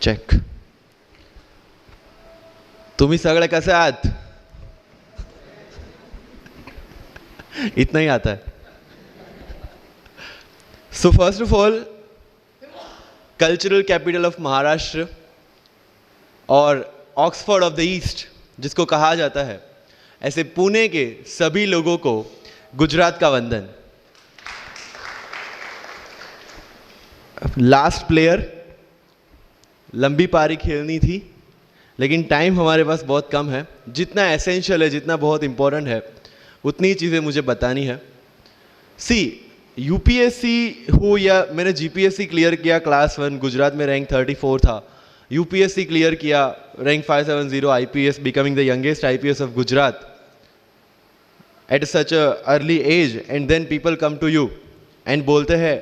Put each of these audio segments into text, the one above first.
Check. तुम्ही सगळे कसे आहात? इतना ही आता है. So first of all, cultural capital of Maharashtra और ऑक्सफोर्ड ऑफ द ईस्ट जिसको कहा जाता है, ऐसे पुणे के सभी लोगों को गुजरात का वंदन. लास्ट प्लेयर, लंबी पारी खेलनी थी लेकिन टाइम हमारे पास बहुत कम है. जितना एसेंशियल है, जितना बहुत इंपॉर्टेंट है, उतनी चीज़ें मुझे बतानी है. सी, यूपीएससी हो या मैंने जीपीएससी क्लियर किया क्लास 1, गुजरात में रैंक 34 था. यूपीएससी क्लियर किया, rank 570, IPS, becoming the youngest IPS of Gujarat at such a early age. And then people come to you and बोलते हैं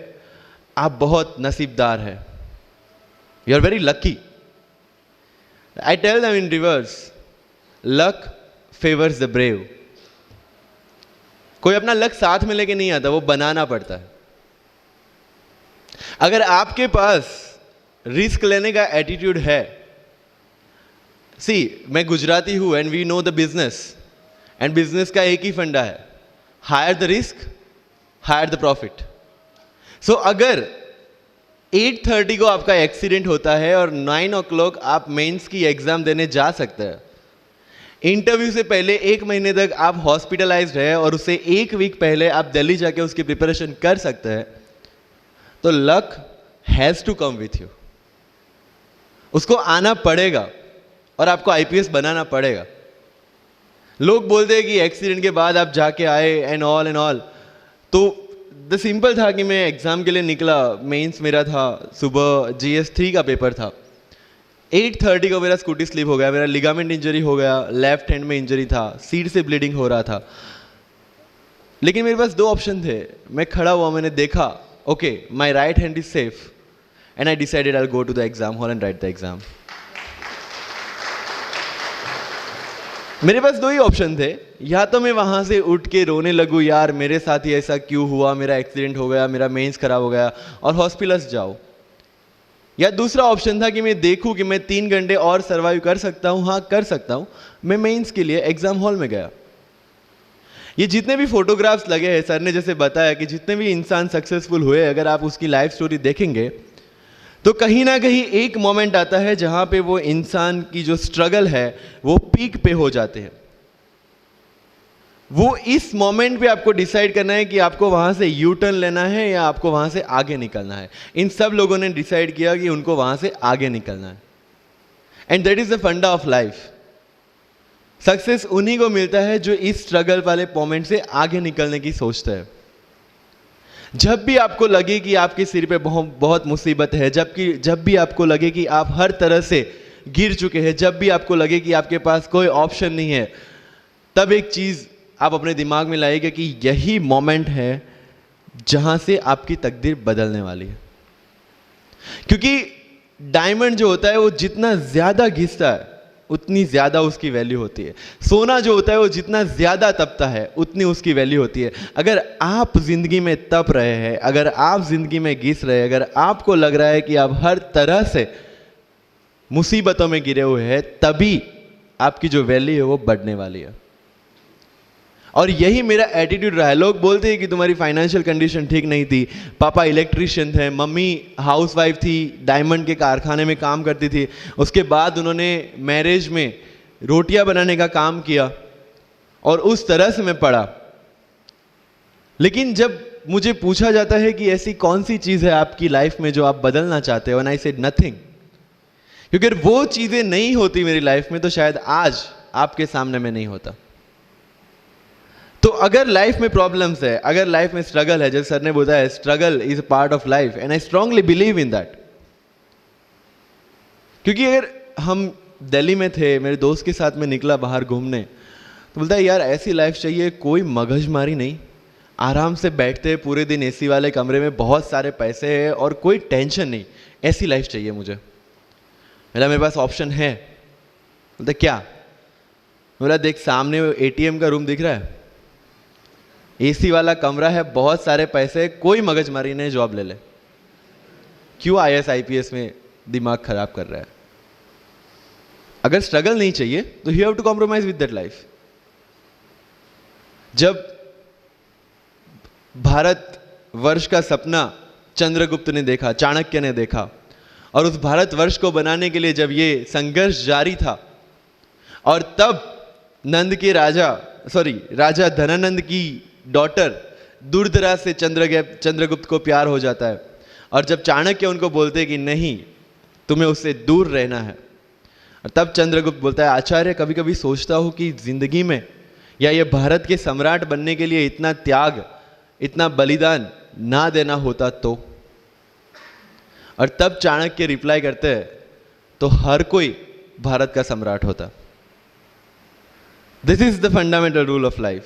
आप बहुत नसीबदार हैं, you are very lucky. I tell them in reverse, luck favours the brave. कोई अपना luck साथ में लेके नहीं आता, वो बनाना पड़ता है. अगर आपके पास रिस्क लेने का एटीट्यूड है, सी मैं गुजराती हूं and we know the business, and business का एक ही फंडा है, higher the risk, higher the profit. So अगर 8:30 को आपका एक्सीडेंट होता है और 9 o'clock आप मेंस की एग्जाम देने जा सकते हैं, इंटरव्यू से पहले 1 महीने तक आप हॉस्पिटलाइज्ड है और उससे 1 वीक पहले आप दिल्ली जाके उसकी प्रिपरेशन कर सकते हैं, तो luck has to come with you. उसको आना पड़ेगा और आपको आईपीएस बनाना पड़ेगा. लोग बोलते हैं कि एक्सीडेंट के बाद आप जाके आए एंड ऑल, तो द सिंपल था कि मैं एग्जाम के लिए निकला, मेंस मेरा था, सुबह GS3 का पेपर था. 8:30 को मेरा स्कूटी स्लिप हो गया, मेरा लिगामेंट इंजरी हो गया, लेफ्ट हैंड में इंजरी था, सीट से ब्लीडिंग हो रहा था. लेकिन मेरे पास 2 ऑप्शन थे. मैं खड़ा हुआ, मैंने देखा, okay my right hand is safe, and I decided I will go to the exam hall and write the exam. मेरे पास 2 ही ऑप्शन थे. या तो मैं वहां से उठ के रोने लगूं, यार मेरे साथ ही ऐसा क्यों हुआ, मेरा एक्सीडेंट हो गया, मेरा मेंस खराब हो गया, और हॉस्पिटल्स जाओ. या दूसरा ऑप्शन था कि मैं देखूं कि मैं 3 घंटे और सर्वाइव कर सकता हूं. हाँ, कर सकता हूं. मैं मेंस के लिए एग्जाम हॉल में गया. ये जितने भी फोटोग्राफ्स लगे हैं, सर ने जैसे बताया कि जितने भी इंसान सक्सेसफुल हुए, अगर आप उसकी लाइफ स्टोरी देखेंगे तो कहीं ना कहीं एक मोमेंट आता है जहां पे वो इंसान की जो स्ट्रगल है वो पीक पे हो जाते हैं. वो इस मोमेंट पे आपको डिसाइड करना है कि आपको वहां से यू टर्न लेना है या आपको वहां से आगे निकलना है. इन सब लोगों ने डिसाइड किया कि उनको वहां से आगे निकलना है. एंड दैट इज द फंडा ऑफ लाइफ. सक्सेस उन्हीं को मिलता है जो इस स्ट्रगल वाले मोमेंट से आगे निकलने की सोचता है. जब भी आपको लगे कि आपके सिर पे बहुत मुसीबत है, जब भी आपको लगे कि आप हर तरह से गिर चुके हैं, जब भी आपको लगे कि आपके पास कोई ऑप्शन नहीं है, तब एक चीज आप अपने दिमाग में लाइएगा कि यही मोमेंट है जहां से आपकी तकदीर बदलने वाली है. क्योंकि डायमंड जो होता है वो जितना ज्यादा घिसता है उतनी ज्यादा उसकी वैल्यू होती है. सोना जो होता है वो जितना ज्यादा तपता है उतनी उसकी वैल्यू होती है. अगर आप जिंदगी में तप रहे हैं, अगर आप जिंदगी में घिस रहे हैं, अगर आपको लग रहा है कि आप हर तरह से मुसीबतों में गिरे हुए हैं, तभी आपकी जो वैल्यू है वो बढ़ने वाली है. और यही मेरा एटीट्यूड रहा है. लोग बोलते हैं कि तुम्हारी फाइनेंशियल कंडीशन ठीक नहीं थी, पापा इलेक्ट्रिशियन थे, मम्मी हाउसवाइफ थी, डायमंड के कारखाने में काम करती थी, उसके बाद उन्होंने मैरिज में रोटियां बनाने का काम किया और उस तरह से मैं पढ़ा. लेकिन जब मुझे पूछा जाता है कि ऐसी कौन सी चीज़ है आपकी लाइफ में जो आप बदलना चाहते हो, एंड आई सेड नथिंग. क्योंकि अगर वो चीज़ें नहीं होती मेरी लाइफ में तो शायद आज आपके सामने मैं नहीं होता. तो अगर लाइफ में प्रॉब्लम्स है, अगर लाइफ में स्ट्रगल है, जैसे सर ने बताया struggle is a part of life, and I strongly believe in that. क्योंकि अगर हम दिल्ली में थे, मेरे दोस्त के साथ में निकला बाहर घूमने, तो बोलता है यार ऐसी लाइफ चाहिए, कोई मगजमारी नहीं, आराम से बैठते पूरे दिन एसी वाले कमरे में, बहुत सारे पैसे हैं और कोई टेंशन नहीं, ऐसी लाइफ चाहिए मुझे. मेरे पास ऑप्शन है. बोलता क्या? बोला देख सामने ATM का रूम दिख रहा है, एसी वाला कमरा है, बहुत सारे पैसे, कोई मगजमारी नहीं, जॉब ले ले. क्यों IAS IPS में दिमाग खराब कर रहा है? अगर स्ट्रगल नहीं चाहिए तो you have to compromise with that life. जब भारत वर्ष का सपना चंद्रगुप्त ने देखा, चाणक्य ने देखा, और उस भारतवर्ष को बनाने के लिए जब ये संघर्ष जारी था, और तब नंद के राजा धनानंद की डॉटर दूरदराज से चंद्रगुप्त को प्यार हो जाता है, और जब चाणक्य उनको बोलते हैं कि नहीं, तुम्हें उससे दूर रहना है, और तब चंद्रगुप्त बोलता है, आचार्य कभी कभी सोचता हूं कि जिंदगी में या ये भारत के सम्राट बनने के लिए इतना त्याग, इतना बलिदान ना देना होता तो। और तब चाणक्य रिप्लाई करते हैं, तो हर कोई भारत का सम्राट होता। This is the fundamental rule of life.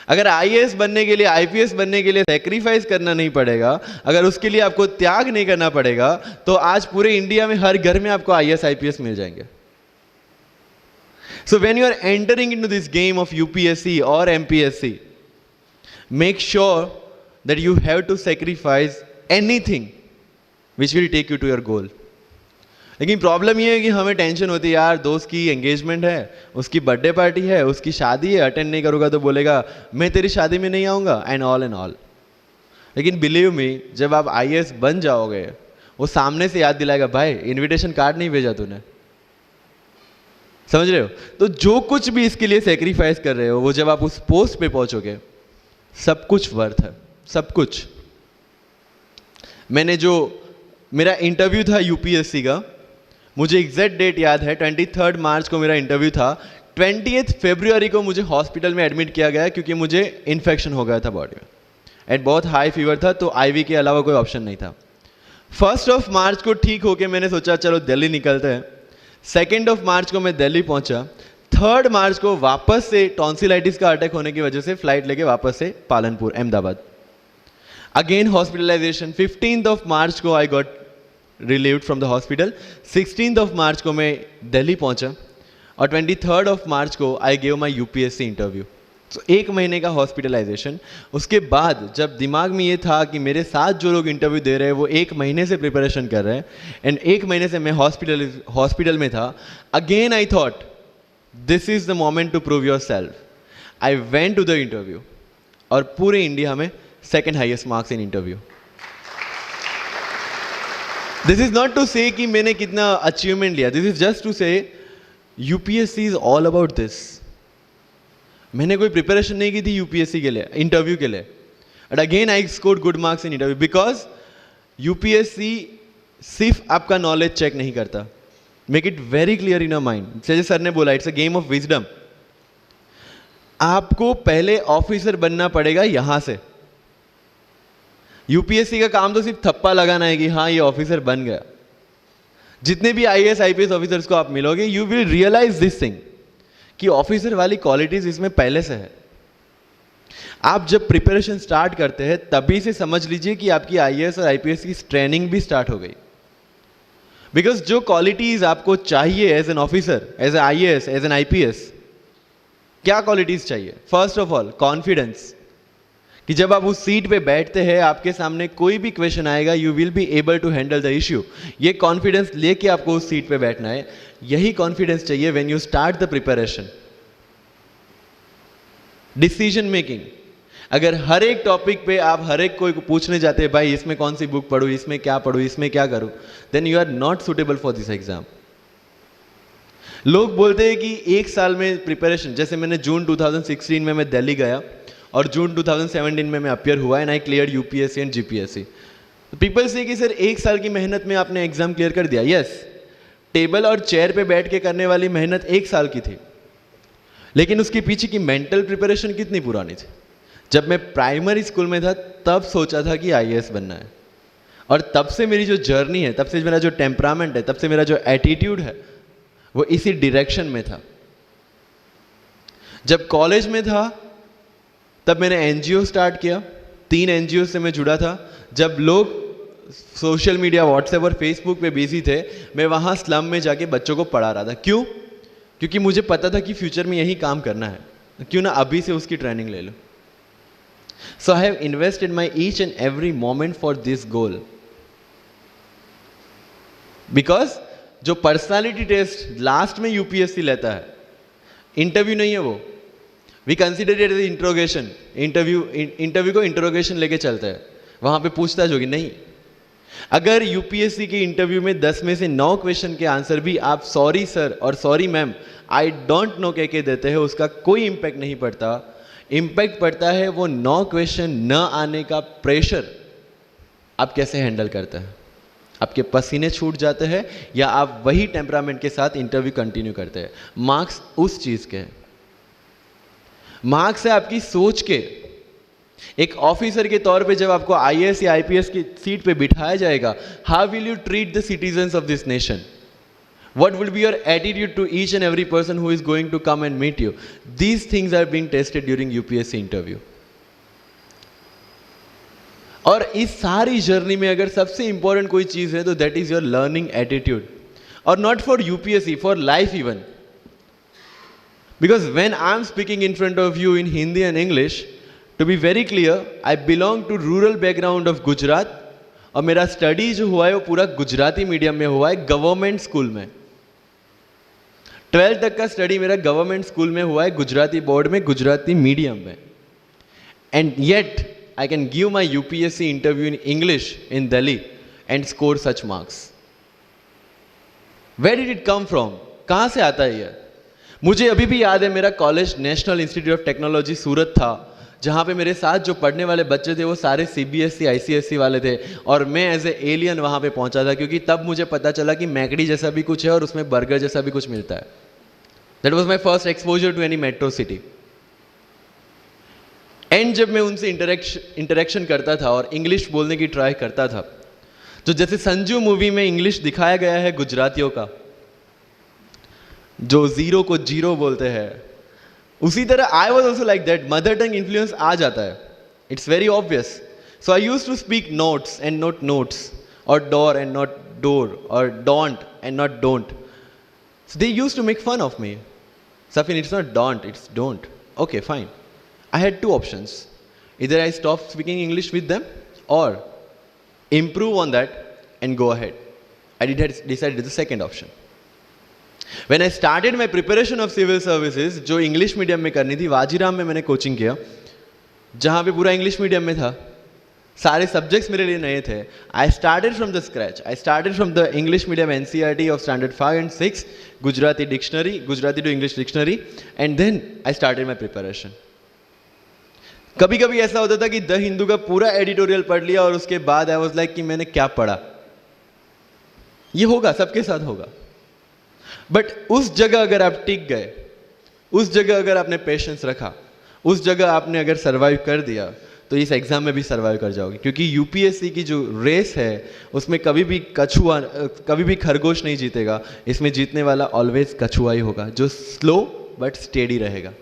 अगर आईएएस बनने के लिए, आईपीएस बनने के लिए सैक्रिफाइस करना नहीं पड़ेगा, अगर उसके लिए आपको त्याग नहीं करना पड़ेगा, तो आज पूरे इंडिया में हर घर में आपको आईएएस आईपीएस मिल जाएंगे। So when you are entering into this game of UPSC और MPSC, make sure that you have to sacrifice anything which will take you to your goal. लेकिन प्रॉब्लम ये है कि हमें टेंशन होती है, यार दोस्त की एंगेजमेंट है, उसकी बर्थडे पार्टी है, उसकी शादी है, अटेंड नहीं करूंगा तो बोलेगा मैं तेरी शादी में नहीं आऊंगा, एंड ऑल। लेकिन बिलीव मी, जब आप आईएएस बन जाओगे, वो सामने से याद दिलाएगा, भाई इनविटेशन कार्ड नहीं भेजा तूने। समझ रहे हो? तो जो कुछ भी इसके लिए सेक्रीफाइस कर रहे हो, वो जब आप उस पोस्ट पे पहुंचोगे, सब कुछ वर्थ है, सब कुछ। मेरा इंटरव्यू था यूपीएससी का, मुझे एग्जैक्ट डेट याद है, 23 मार्च को मेरा इंटरव्यू था। 20 फरवरी को मुझे हॉस्पिटल में एडमिट किया गया क्योंकि मुझे इन्फेक्शन हो गया था बॉडी में, एंड बहुत हाई फीवर था, तो आईवी के अलावा कोई ऑप्शन नहीं था। 1 मार्च को ठीक होके मैंने सोचा चलो दिल्ली निकलते हैं। 2 मार्च को मैं दिल्ली पहुंचा। 3 मार्च को वापस से टॉन्सिलाइटिस का अटैक होने की वजह से फ्लाइट लेके वापस से पालनपुर, अहमदाबाद, अगेन हॉस्पिटलाइजेशन। 15 मार्च को I got relieved from the hospital. 16 मार्च को मैं दिल्ली पहुंचा, और 23 मार्च को I gave my UPSC interview. तो 1 महीने का हॉस्पिटलाइजेशन। उसके बाद जब दिमाग में ये था कि मेरे साथ जो लोग इंटरव्यू दे रहे हैं वो 1 महीने से प्रिपरेशन कर रहे हैं, एंड 1 महीने से मैं हॉस्पिटल में था, again I thought this is the moment to prove yourself. I went to the interview, और पूरे इंडिया में 2nd highest marks in interview. This is not to say कि मैंने कितना अचीवमेंट लिया, this is just to say UPSC is all about this. मैंने कोई preparation नहीं की थी यूपीएससी के लिए, इंटरव्यू के लिए, but again I scored good marks in interview, because UPSC सिर्फ आपका नॉलेज चेक नहीं करता। Make it very clear in your mind. जैसे सर ने बोला, it's a game of wisdom. आपको पहले ऑफिसर बनना पड़ेगा यहां से। यूपीएससी का काम तो सिर्फ थप्पा लगाना है कि हाँ ये ऑफिसर बन गया। जितने भी आईएएस आईपीएस ऑफिसर्स को आप मिलोगे, you will realise this thing कि ऑफिसर वाली क्वालिटीज इसमें पहले से है। आप जब प्रिपरेशन स्टार्ट करते हैं तभी से समझ लीजिए कि आपकी आईएएस और आईपीएस की ट्रेनिंग भी स्टार्ट हो गई। बिकॉज जो क्वालिटीज आपको चाहिए as an officer, as a IAS, as an IPS, क्या क्वालिटीज चाहिए? फर्स्ट ऑफ ऑल कॉन्फिडेंस, कि जब आप उस सीट पे बैठते हैं, आपके सामने कोई भी क्वेश्चन आएगा, you will be able to handle the issue. ये कॉन्फिडेंस लेके आपको उस सीट पे बैठना है। यही कॉन्फिडेंस चाहिए when you start the preparation. Decision making, अगर हर एक टॉपिक पे आप हर एक कोई को पूछने जाते हैं, भाई इसमें कौन सी बुक पढूं, इसमें क्या पढूं, इसमें क्या करूं, then you are not suitable for this exam. लोग बोलते हैं कि 1 साल में प्रिपरेशन, जैसे मैंने जून 2016 में मैं दिल्ली गया, और जून 2017 में मैं अपियर हुआ, and I clear UPSC and GPSC. People से कि सर 1 साल की मेहनत में आपने एग्जाम क्लियर कर दिया। यस, टेबल और चेयर पे बैठ के करने वाली मेहनत 1 साल की थी, लेकिन उसके पीछे की मेंटल प्रिपरेशन कितनी पुरानी थी। जब मैं प्राइमरी स्कूल में था तब सोचा था कि आईएएस बनना है, और तब से मेरी जो जर्नी है, तब से मेरा जो टेम्परामेंट है, तब से मेरा जो एटीट्यूड है, वो इसी डायरेक्शन में था। जब कॉलेज में था तब मैंने एनजीओ स्टार्ट किया। 3 एनजीओ से मैं जुड़ा था। जब लोग सोशल मीडिया, व्हाट्सएप और फेसबुक पे बिजी थे, मैं वहाँ स्लम में जाके बच्चों को पढ़ा रहा था। क्यों? क्योंकि मुझे पता था कि फ्यूचर में यही काम करना है, क्यों ना अभी से उसकी ट्रेनिंग ले लो। So I have invested my each and every moment for this goal, because जो पर्सनालिटी टेस्ट लास्ट में यूपीएससी लेता है, इंटरव्यू नहीं है वो। We consider it as interrogation. Interview को इंट्रोगेशन लेके चलते हैं, वहां पे पूछताछ होगी नहीं। अगर यूपीएससी के इंटरव्यू में 10 में से 9 क्वेश्चन के आंसर भी आप सॉरी सर और sorry ma'am I don't know कह के देते हैं, उसका कोई इंपैक्ट नहीं पड़ता। इंपैक्ट पड़ता है वो 9 क्वेश्चन न आने का प्रेशर आप कैसे हैंडल करते हैं। आपके पसीने छूट जाते हैं या आप वही टेम्परामेंट के साथ इंटरव्यू कंटिन्यू करते हैं। मार्क्स उस चीज के, मार्क्स है आपकी सोच के। एक ऑफिसर के तौर पे जब आपको आईएएस या आईपीएस की सीट पे बिठाया जाएगा, how will you treat the citizens of this nation? What will be your attitude to each and every person who is going to come and meet you? These things are being tested during UPSC interview. और इस सारी journey में अगर सबसे important कोई चीज है तो that is your learning attitude, और not for UPSC, for life even. Because when I am speaking in front of you in Hindi and English, to be very clear, I belong to rural background of Gujarat, और मेरा study जो हुआ है वो पूरा Gujarati medium में हुआ है, गवर्नमेंट स्कूल में। 12th तक का स्टडी मेरा गवर्नमेंट स्कूल में हुआ है, गुजराती बोर्ड में, गुजराती मीडियम में। And yet I can give my UPSC interview in English in Delhi and score such marks. Where did it come from? कहां से आता है ये? मुझे अभी भी याद है, मेरा college National Institute of Technology Surat था, जहाँ पे मेरे साथ जो पढ़ने वाले बच्चे थे वो सारे सीबीएसई आईसीएसई वाले थे, और मैं एज ए एलियन वहाँ पे पहुँचा था, क्योंकि तब मुझे पता चला कि मैकडी जैसा भी कुछ है और उसमें बर्गर जैसा भी कुछ मिलता है। That was my first exposure to any metro city. And जब मैं उनसे इंटरेक्शन करता था और इंग्लिश बोलने की ट्राई करता था, तो जैसे संजू मूवी में इंग्लिश दिखाया गया है गुजरातियों का, जो जीरो को जीरो बोलते हैं, उसी तरह I was also like that. Mother tongue influence आ जाता है, it's very obvious. So I use to speak notes and not notes, और डोर एंड नॉट डोर, और don't and not don't. So they used to make fun of me. Safin, it's not don't, it's don't. Okay, fine. I had 2 options. Either I stop speaking English with them or improve on that and go ahead. I decided the second option. When I started my preparation of civil services, जो English medium में करनी थी, वाजीराम में मैंने coaching किया, जहाँ पे पूरा इंग्लिश मीडियम में था, सारे सब्जेक्ट्स मेरे लिए नए थे। I started from the scratch. I started from the English medium NCERT of standard 5 and 6, Gujarati dictionary, Gujarati to English dictionary, and then I started my preparation. कभी कभी ऐसा होता था कि द हिंदू का पूरा एडिटोरियल पढ़ लिया और उसके बाद आई वाज लाइक कि मैंने क्या पढ़ा। ये होगा, सबके साथ होगा। बट उस जगह अगर आप टिक गए, उस जगह अगर आपने पेशेंस रखा, उस जगह आपने अगर सर्वाइव कर दिया, तो इस एग्जाम में भी सर्वाइव कर जाओगे। क्योंकि यूपीएससी की जो रेस है उसमें कभी भी कछुआ, कभी भी खरगोश नहीं जीतेगा। इसमें जीतने वाला ऑलवेज कछुआ ही होगा, जो स्लो बट स्टेडी रहेगा।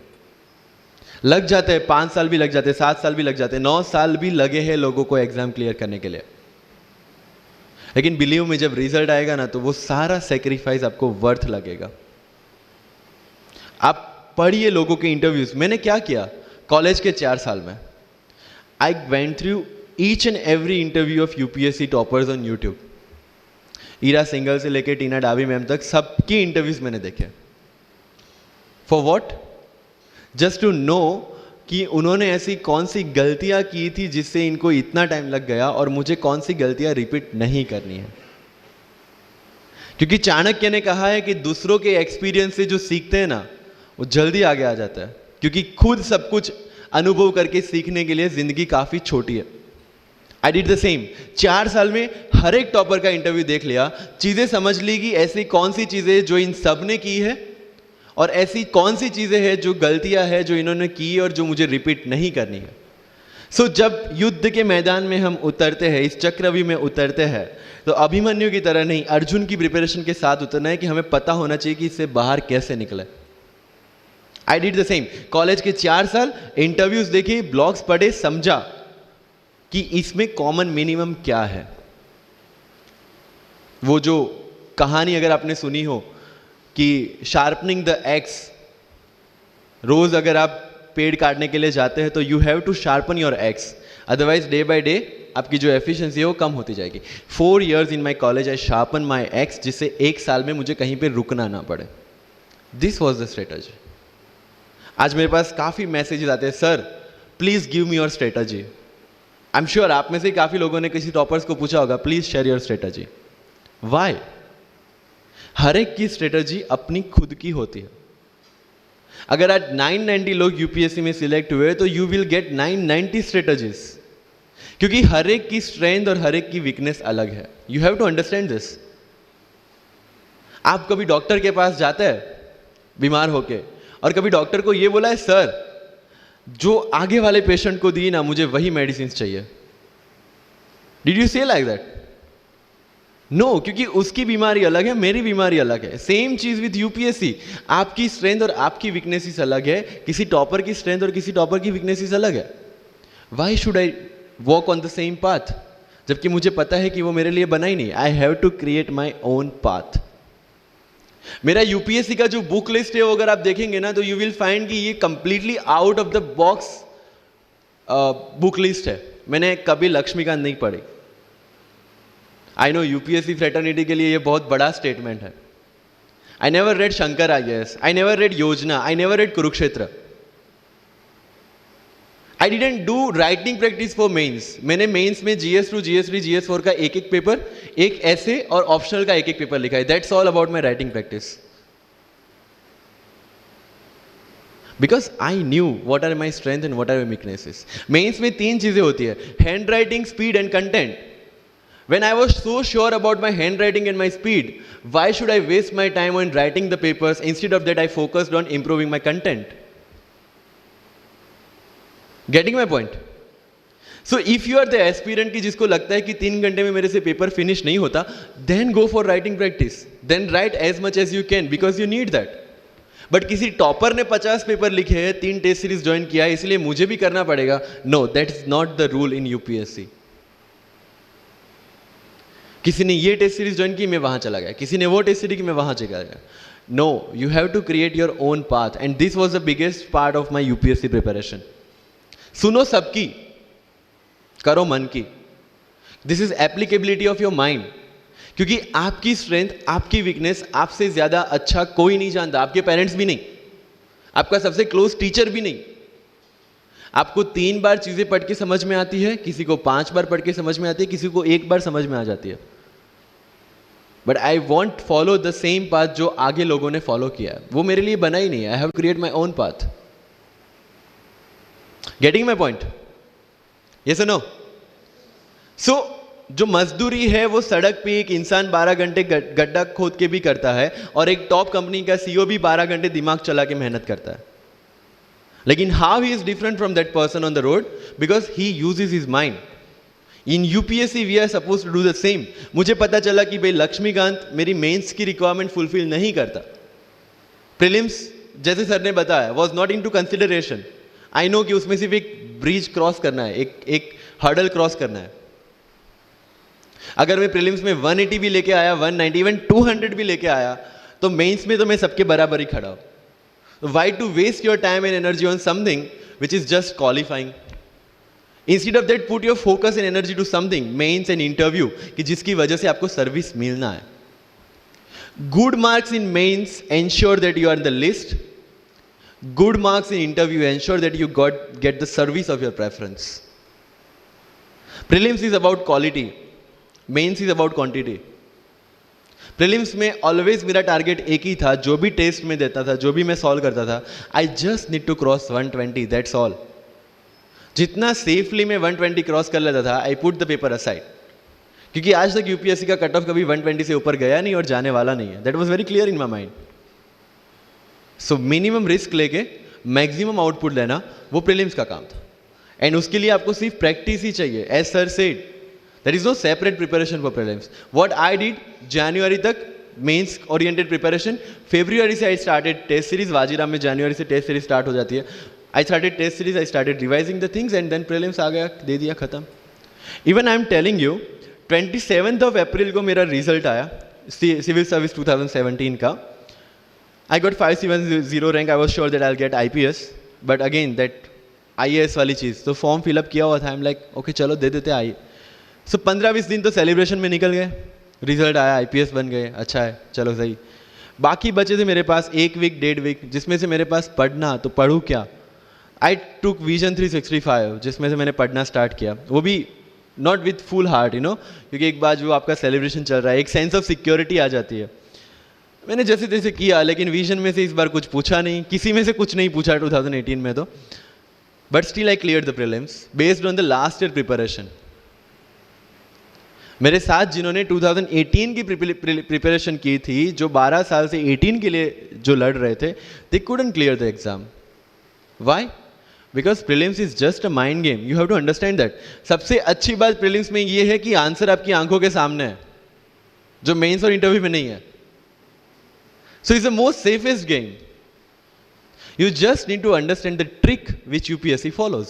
लग जाते हैं 5 साल भी लग जाते हैं, 7 साल भी लग जाते हैं, 9 साल भी लगे हैं लोगों को एग्जाम क्लियर करने के लिए। लेकिन बिलीव में जब रिजल्ट आएगा ना, तो वो सारा सेक्रीफाइस आपको वर्थ लगेगा। आप पढ़िए लोगों के इंटरव्यूज। मैंने क्या किया कॉलेज के 4 साल में, I went through each and every interview of UPSC toppers on YouTube. Ira Singhal से लेके टीना डावी मैम तक सबकी इंटरव्यूज मैंने देखे। For what? Just to know कि उन्होंने ऐसी कौन सी गलतियां की थी जिससे इनको इतना टाइम लग गया, और मुझे कौन सी गलतियां रिपीट नहीं करनी है। क्योंकि चाणक्य ने कहा है कि दूसरों के एक्सपीरियंस से जो सीखते हैं ना, वो जल्दी आगे आ जाता है। क्योंकि खुद सब कुछ अनुभव करके सीखने के लिए जिंदगी काफी छोटी है। I did the same. 4 साल में हर एक टॉपर का इंटरव्यू देख लिया, चीजें समझ ली कि ऐसी कौन सी चीजें जो इन सब ने की है, और ऐसी कौन सी चीजें हैं जो गलतियां हैं जो इन्होंने की और जो मुझे रिपीट नहीं करनी है। सो जब युद्ध के मैदान में हम उतरते हैं, इस चक्रव्यूह में उतरते हैं, तो अभिमन्यु की तरह नहीं, अर्जुन की प्रिपरेशन के साथ उतरना है कि हमें पता होना चाहिए कि इससे बाहर कैसे निकले। I did the same. College के 4 साल इंटरव्यूज देखे, ब्लॉग्स पढ़े, समझा कि इसमें कॉमन मिनिमम क्या है। वो जो कहानी अगर आपने सुनी हो कि शार्पनिंग द एक्स, रोज अगर आप पेड़ काटने के लिए जाते हैं तो you have to sharpen your axe, otherwise day by day आपकी जो एफिशिएंसी है वो कम होती जाएगी। 4 years in my college I sharpen my x, जिससे 1 साल में मुझे कहीं पे रुकना ना पड़े। This was the strategy. आज मेरे पास काफ़ी मैसेजेस आते हैं, sir please give me your strategy. I am sure आप में से काफ़ी लोगों ने किसी टॉपर्स को पूछा होगा, please share your strategy. Why? हर एक की स्ट्रेटजी अपनी खुद की होती है। अगर आज 990 लोग यूपीएससी में सिलेक्ट हुए तो यू विल गेट 990 स्ट्रेटजीज, क्योंकि हर एक की स्ट्रेंथ और हर एक की वीकनेस अलग है। You have to understand this. आप कभी डॉक्टर के पास जाते हैं बीमार होके, और कभी डॉक्टर को यह बोला है, सर जो आगे वाले पेशेंट को दी ना, मुझे वही मेडिसिन चाहिए। डिड यू से लाइक दैट? नो, क्योंकि उसकी बीमारी अलग है, मेरी बीमारी अलग है। सेम चीज विद यूपीएससी, आपकी स्ट्रेंथ और आपकी वीकनेसेस अलग है, किसी टॉपर की स्ट्रेंथ और किसी टॉपर की वीकनेसेस अलग है। Why should I walk on the same path, जबकि मुझे पता है कि वो मेरे लिए बना ही नहीं। I have to create my own path. मेरा यूपीएससी का जो बुक लिस्ट है वो अगर आप देखेंगे ना, तो यू विल फाइंड कि ये completely out of the box book list है। मैंने कभी लक्ष्मीकांत नहीं पढ़ी। आई नो यूपीएससी फ्रेटर्निटी के लिए ये बहुत बड़ा स्टेटमेंट है। I never read Shankar IAS, I never read Yojana, I never read Kurukshetra. I didn't do writing practice for mains. मैंने मेंस में GS2, GS3, GS4 का एक एक पेपर, एक ऐसे और ऑप्शनल का एक एक पेपर लिखा है। That's all about my writing practice, because I knew what are my strength and what are my weaknesses. Mains में 3 चीजें होती है, handwriting, speed and content. When I was so sure about my handwriting and my speed, why should I waste my time on writing the papers? Instead of that, I focused on improving my content. Getting my point? So if you are the aspirant की जिसको लगता है कि 3 घंटे में मेरे से paper finish नहीं होता, then go for writing practice. Then write as much as you can because you need that. But किसी टॉपर ने 50 पेपर लिखे हैं, 3 टेस्ट सीरीज ज्वाइन किया है, इसलिए मुझे भी करना पड़ेगा। No, that is not the rule in UPSC. किसी ने ये टेस्ट सीरीज ज्वाइन की, मैं वहां चला गया, किसी ने वो टेस्ट सीरीज की, मैं वहां चला गया। No, you have to create your own path, and this was the biggest part of my UPSC preparation. सुनो सबकी, करो मन की। This is applicability of your mind, क्योंकि आपकी स्ट्रेंथ, आपकी वीकनेस आपसे ज्यादा अच्छा कोई नहीं जानता। आपके पेरेंट्स भी नहीं, आपका सबसे क्लोज टीचर भी नहीं। आपको 3 बार चीजें पढ़ के समझ में आती है, किसी को 5 बार पढ़ के समझ में आती है, किसी को 1 बार समझ में आ जाती है। But I want follow the same path जो आगे लोगों ने फॉलो किया है, वो मेरे लिए बना ही नहीं है। I have create my own path. Getting my point? Yes और नो? सो जो मजदूरी है वो सड़क पे एक इंसान 12 घंटे गड्ढा खोद के भी करता है, और एक टॉप कंपनी का सीईओ भी 12 घंटे दिमाग चला के मेहनत करता है। लेकिन how he is different from that person on the road? Because he uses his mind. In UPSC we are suppose to do the same. मुझे पता चला कि भाई लक्ष्मीकांत मेरी मेंस की रिक्वायरमेंट फुलफिल नहीं करता, प्रीलिम्स जैसे सर ने बताया was not into consideration. I know कि उसमें सिर्फ एक ब्रिज क्रॉस करना है, एक हर्डल क्रॉस करना है। अगर मैं प्रीलिम्स में 180 भी लेके आया, 190, इवन 200 भी लेके आया, तो मेंस में तो मैं सबके बराबर ही खड़ा हूं। Why to waste your time and energy on something which is just qualifying? Instead of that put your focus and energy to something, mains and interview, कि जिसकी वजह से आपको सर्विस मिलना है। Good marks in mains ensure that you are in the list, good marks in interview ensure that you get the service of your preference. Prelims is about quality, mains is about quantity. Prelims में always मेरा target एक ही था, जो भी test में देता था, जो भी मैं सॉल्व करता था, I just need to cross 120, that's all. जितना सेफली मैं 120 क्रॉस कर लेता था, I put the paper aside, क्योंकि आज तक यूपीएससी का कट ऑफ कभी 120 से ऊपर गया नहीं और जाने वाला नहीं है। That was very clear in my mind. So minimum risk लेके मैक्सिमम आउटपुट लेना, वो प्रीलिम्स का काम था। एंड उसके लिए आपको सिर्फ प्रैक्टिस ही चाहिए। As sir said, there is no separate preparation for prelims. What I did, January तक मेंस ओरिएंटेड प्रिपरेशन, February से I started test series. Vajiram में January से टेस्ट सीरीज स्टार्ट हो जाती है। I started test series, I started revising the things and then prelims आ गया, दे दिया, खत्म। Even I am telling you, 27th of April को मेरा रिजल्ट आया सिविल सर्विस 2017 का। I got 570 rank. I was sure that I'll get IPS, but again that IAS वाली चीज़, तो फॉर्म फिलअप किया हुआ था। आई एम लाइक ओके चलो दे देते आई। सो 15-20 दिन तो सेलिब्रेशन में निकल गए, रिजल्ट आया, आईपीएस बन गए, अच्छा है, चलो सही। बाकी बचे थे मेरे पास 1 वीक 1.5 वीक, जिसमें से मेरे पास पढ़ना, तो पढ़ूँ क्या। आई टुक विजन 365, जिसमें से मैंने पढ़ना स्टार्ट किया, वो भी नॉट विथ फुल हार्ट, क्योंकि एक बार जो आपका सेलिब्रेशन चल रहा है, एक सेंस ऑफ सिक्योरिटी आ जाती है। मैंने जैसे तैसे किया, लेकिन विजन में से इस बार कुछ पूछा नहीं, किसी में से कुछ नहीं पूछा 2018 में तो, but still I clear the prelims based on the last year preparation. मेरे साथ जिन्होंने 2018 की प्रिपरेशन की थी, जो 12 साल से 18 के लिए जो लड़ रहे थे, they couldn't clear the exam. Why? Because prelims is just a mind game, you have to understand that. सबसे अच्छी बात प्रीलिम्स में ये है कि आंसर आपकी आंखों के सामने है, जो मेंस और इंटरव्यू में नहीं है। So it's the most safest game. You just need to understand the trick which UPSC follows,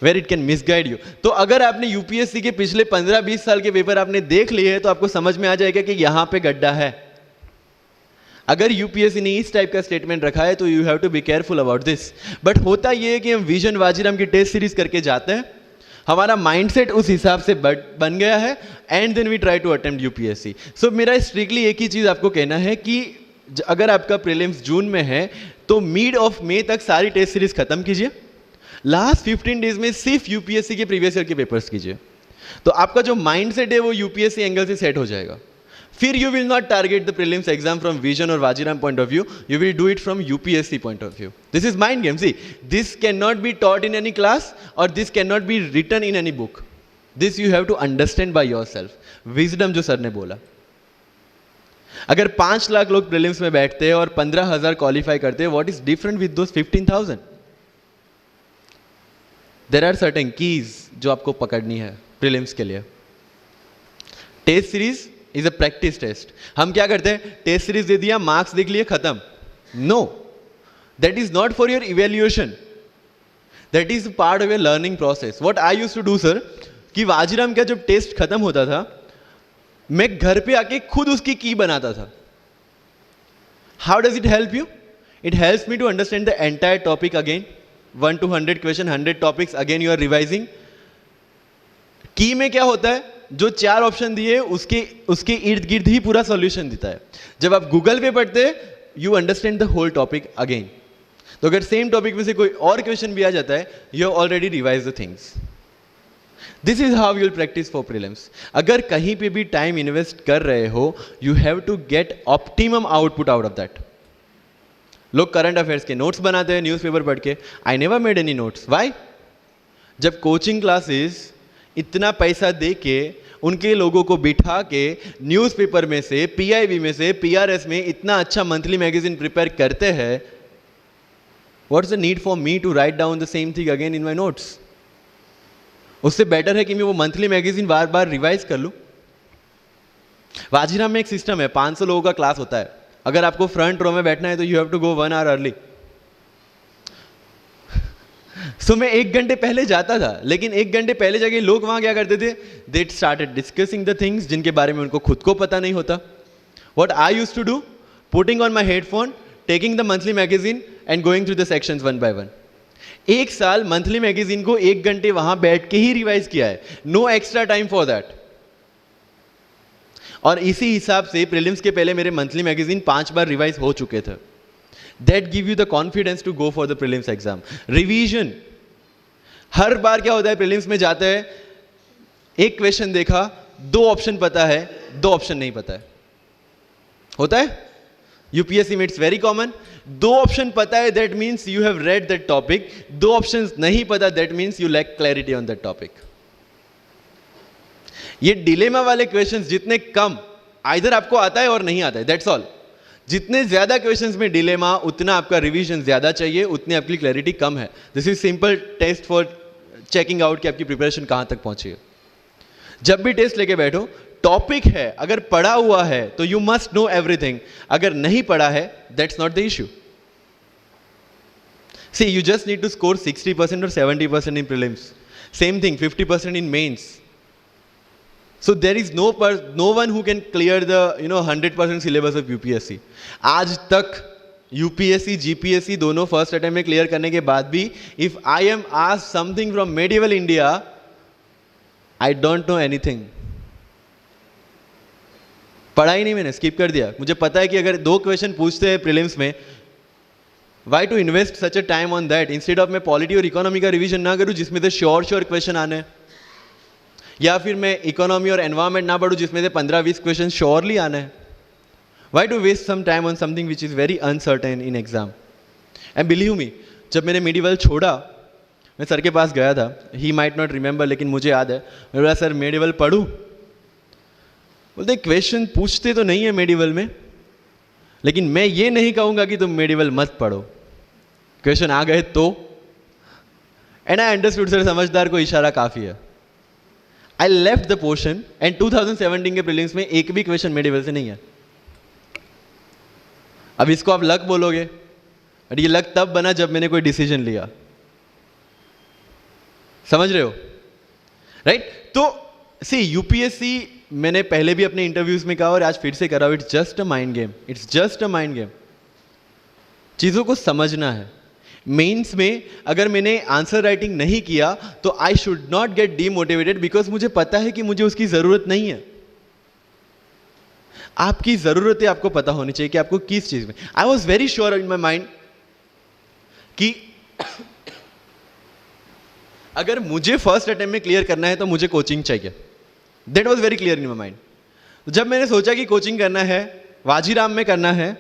where it can misguide you. तो अगर आपने यूपीएससी के पिछले 15-20 साल के पेपर आपने देख लिए हैं, तो आपको समझ में आ जाएगा कि यहां पे गड्ढा है। अगर यूपीएससी ने इस टाइप का स्टेटमेंट रखा है, तो you have to be careful about this. But होता यह है कि हम विजन वाजीराम की टेस्ट सीरीज करके जाते हैं, हमारा माइंडसेट उस हिसाब से बन गया है, and then we try to attempt UPSC. So मेरा स्ट्रिक्टली एक ही चीज आपको कहना है कि अगर आपका प्रीलिम्स जून में है, तो मिड ऑफ मई तक सारी टेस्ट सीरीज खत्म कीजिए। लास्ट 15 डेज में सिर्फ यूपीएससी के प्रीवियस ईयर के पेपर्स कीजिए, तो आपका जो माइंडसेट है वो यूपीएससी एंगल से सेट हो जाएगा। फिर you will not target the prelims exam from Vision और Vajiram point of view, you will do it from UPSC point of view. This is mind game. See, this can not be taught in any class और this can not be written in any book. This you have to understand by yourself. Wisdom जो sir ने बोला, अगर 5 लाख लोग prelims में बैठते हैं और 15,000 क्वालिफाई करते हैं, what is different with those 15,000? There are certain keys जो आपको पकड़नी है प्रीलिम्स के लिए। Test series is a practice test. हम क्या करते हैं, टेस्ट सीरीज दे दिया, मार्क्स देख लिए, खत्म। No, that is not for your evaluation, that is part of your learning process. What I used to do sir, कि वाजीराम का जब टेस्ट खत्म होता था, मैं घर पे आके खुद उसकी की बनाता था। How does it help you? It helps me to understand the entire topic again. 1 to 100 question, 100 topics, again you are revising. Key में क्या होता है, जो 4 ऑप्शन दिए उसके इर्द गिर्द ही पूरा सॉल्यूशन देता है। जब आप गूगल पे पढ़ते हैं, you understand the whole topic again. तो अगर सेम टॉपिक में से कोई और क्वेश्चन भी आ जाता है, you have already revise the things. This is how you will practice for prelims. अगर कहीं पे भी टाइम इन्वेस्ट कर रहे हो, you have to get optimum output out of that. लोग करंट अफेयर्स के नोट्स बनाते हैं न्यूज़पेपर पढ़ के। I never made any notes. Why? जब कोचिंग क्लासेस इतना पैसा दे के उनके लोगों को बिठा के न्यूज़पेपर में से, पीआईबी में से, पीआरएस में इतना अच्छा मंथली मैगजीन प्रिपेयर करते हैं, what's the need for me to write down the same thing again in my notes? उससे बेटर है कि मैं वो मंथली मैगजीन बार बार रिवाइज कर लूं। वाजीराम में एक सिस्टम है, 500 लोगों का क्लास होता है। अगर आपको फ्रंट रो में बैठना है तो you have to go 1 hour early. सो मैं 1 घंटे पहले जाता था, लेकिन 1 घंटे पहले जाके लोग वहां क्या करते थे, they started discussing the things जिनके बारे में उनको खुद को पता नहीं होता। What I used to do, putting on my headphone, taking the monthly magazine and going through the sections 1 by 1। 1 साल मंथली मैगजीन को 1 घंटे वहां बैठ के ही रिवाइज किया है, no extra time for that. और इसी हिसाब से प्रीलिम्स के पहले मेरे मंथली मैगजीन 5 बार रिवाइज हो चुके थे। That give you the confidence to go for the prelims exam. Revision, हर बार क्या होता है प्रीलिम्स में जाते हैं, एक क्वेश्चन देखा, 2 ऑप्शन पता है, 2 ऑप्शन नहीं पता है, होता है यूपीएससी में, इट्स वेरी कॉमन। 2 ऑप्शन पता है, that means you have read that topic. 2 option नहीं पता, that means you lack clarity on that topic. ये डिलेमा वाले क्वेश्चंस जितने कम, आइदर आपको आता है और नहीं आता है, दैट्स ऑल। जितने ज्यादा क्वेश्चंस में डिलेमा, उतना आपका रिवीजन ज्यादा चाहिए, उतनी आपकी क्लैरिटी कम है। This is simple test for checking out कि आपकी प्रिपरेशन कहां तक पहुंची है। जब भी टेस्ट लेके बैठो, टॉपिक है, अगर पढ़ा हुआ है तो यू मस्ट नो एवरीथिंग, अगर नहीं पढ़ा है that's not the issue. See, you just need to score 60% or 70% in prelims. Same thing, 50% in mains. So there is no one who can clear the 100% syllabus of UPSC. आज तक UPSC, GPSC दोनों first attempt में clear करने के बाद भी, if I am asked something from medieval India, I don't know anything. पढ़ा ही नहीं, मैंने स्किप कर दिया। मुझे पता है कि अगर 2 क्वेश्चन पूछते हैं प्रीलिम्स में, why to invest such a time on that, instead of मैं पॉलिटी और इकोनॉमी का रिवीजन ना करूं जिसमें से श्योर क्वेश्चन आने हैं, या फिर मैं इकोनॉमी और एनवायरमेंट ना पढ़ूं जिसमें से 15-20 क्वेश्चन श्योरली आने हैं। Why to waste some time on something which is very uncertain in exam. And believe me, जब मैंने मेडिवल छोड़ा, मैं सर के पास गया था, ही माइट नॉट रिमेंबर, लेकिन मुझे याद है। मैं बोला सर मेडिवल पढ़ूं? बोलते क्वेश्चन पूछते तो नहीं है मेडिवल में, लेकिन मैं ये नहीं कहूंगा कि तुम मेडिवल मत पढ़ो। क्वेश्चन आ गए तो, एंड आई अंडरस्टूड सर समझदार को इशारा काफी है। I left the portion and 2017 के प्रीलिम्स में एक भी क्वेश्चन मेडिवल से नहीं है। अब इसको आप लक बोलोगे, और ये लक तब बना जब मैंने कोई डिसीजन लिया। समझ रहे हो, राइट? तो सी यूपीएससी, मैंने पहले भी अपने इंटरव्यूज में कहा और आज फिर से करा, it's just a mind game. It's just a mind game. चीजों को समझना है। मेंस में अगर मैंने आंसर राइटिंग नहीं किया तो I should not gate demotivated, because मुझे पता है कि मुझे उसकी जरूरत नहीं है। आपकी जरूरतें आपको पता होनी चाहिए कि आपको किस चीज में। I was very sure in my mind कि अगर मुझे फर्स्ट अटेम्प्ट में क्लियर करना है तो मुझे कोचिंग चाहिए। That was very clear in my mind. जब मैंने सोचा कि कोचिंग करना है, वाजीराम में करना है,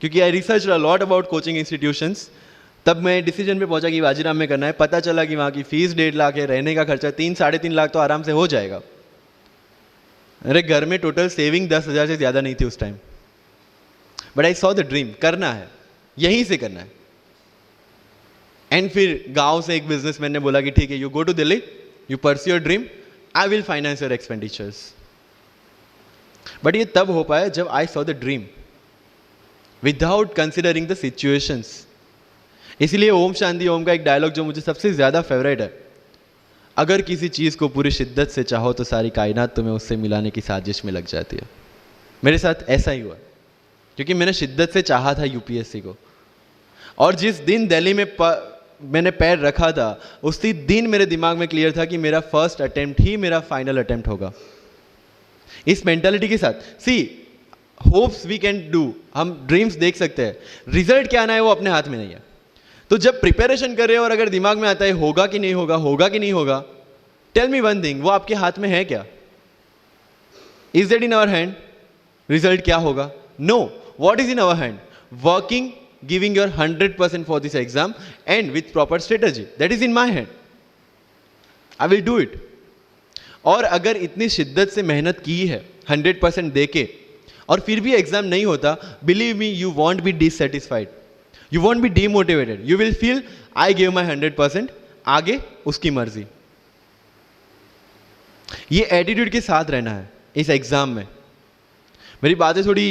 क्योंकि I research a lot about coaching institutions, तब मैं डिसीजन पे पहुंचा कि वाजीराम में करना है। पता चला कि वहाँ की फीस 1.5 लाख है, रहने का खर्चा 3-3.5 लाख तो आराम से हो जाएगा। अरे घर में टोटल सेविंग 10,000 से ज़्यादा नहीं थी उस time. But I saw the dream, करना है, यहीं से करना है। एंड फिर गांव से एक बिजनेसमैन ने बोला कि ठीक है, you go to Delhi, you pursue your dream, I will finance your expenditures. But ये तब हो पाया जब I saw the dream without considering the situations. इसलिए ओम शांति ओम का एक डायलॉग जो मुझे सबसे ज्यादा फेवरेट है, अगर किसी चीज को पूरी शिद्दत से चाहो तो सारी कायनात तुम्हें उससे मिलाने की साजिश में लग जाती है। मेरे साथ ऐसा ही हुआ, क्योंकि मैंने शिद्दत से चाहा था यूपीएससी को। और जिस दिन दिल्ली में मैंने पैर रखा था, उसी दिन मेरे दिमाग में क्लियर था कि मेरा फर्स्ट अटेम्प्ट ही मेरा फाइनल अटेम्प्ट होगा। इस मेंटालिटी के साथ, सी होप्स वी कैन डू, हम ड्रीम्स देख सकते हैं, रिजल्ट क्या आना है वो अपने हाथ में नहीं है। तो जब प्रिपरेशन कर रहे हो और अगर दिमाग में आता है होगा कि नहीं होगा, होगा कि नहीं होगा, टेल मी वन थिंग, वो आपके हाथ में है क्या? Is that in our hand? Result क्या होगा? No. What is in our hand? Working, giving your 100% for this exam and with proper strategy. That is in my hand. I will do it. और अगर इतनी शिद्दत से मेहनत की है 100% देके और फिर भी एग्जाम नहीं होता, believe me, you won't be dissatisfied. You won't be demotivated. You will feel I gave my 100%. आगे उसकी मर्जी। ये एटीट्यूड के साथ रहना है इस एग्जाम में। मेरी बातें थोड़ी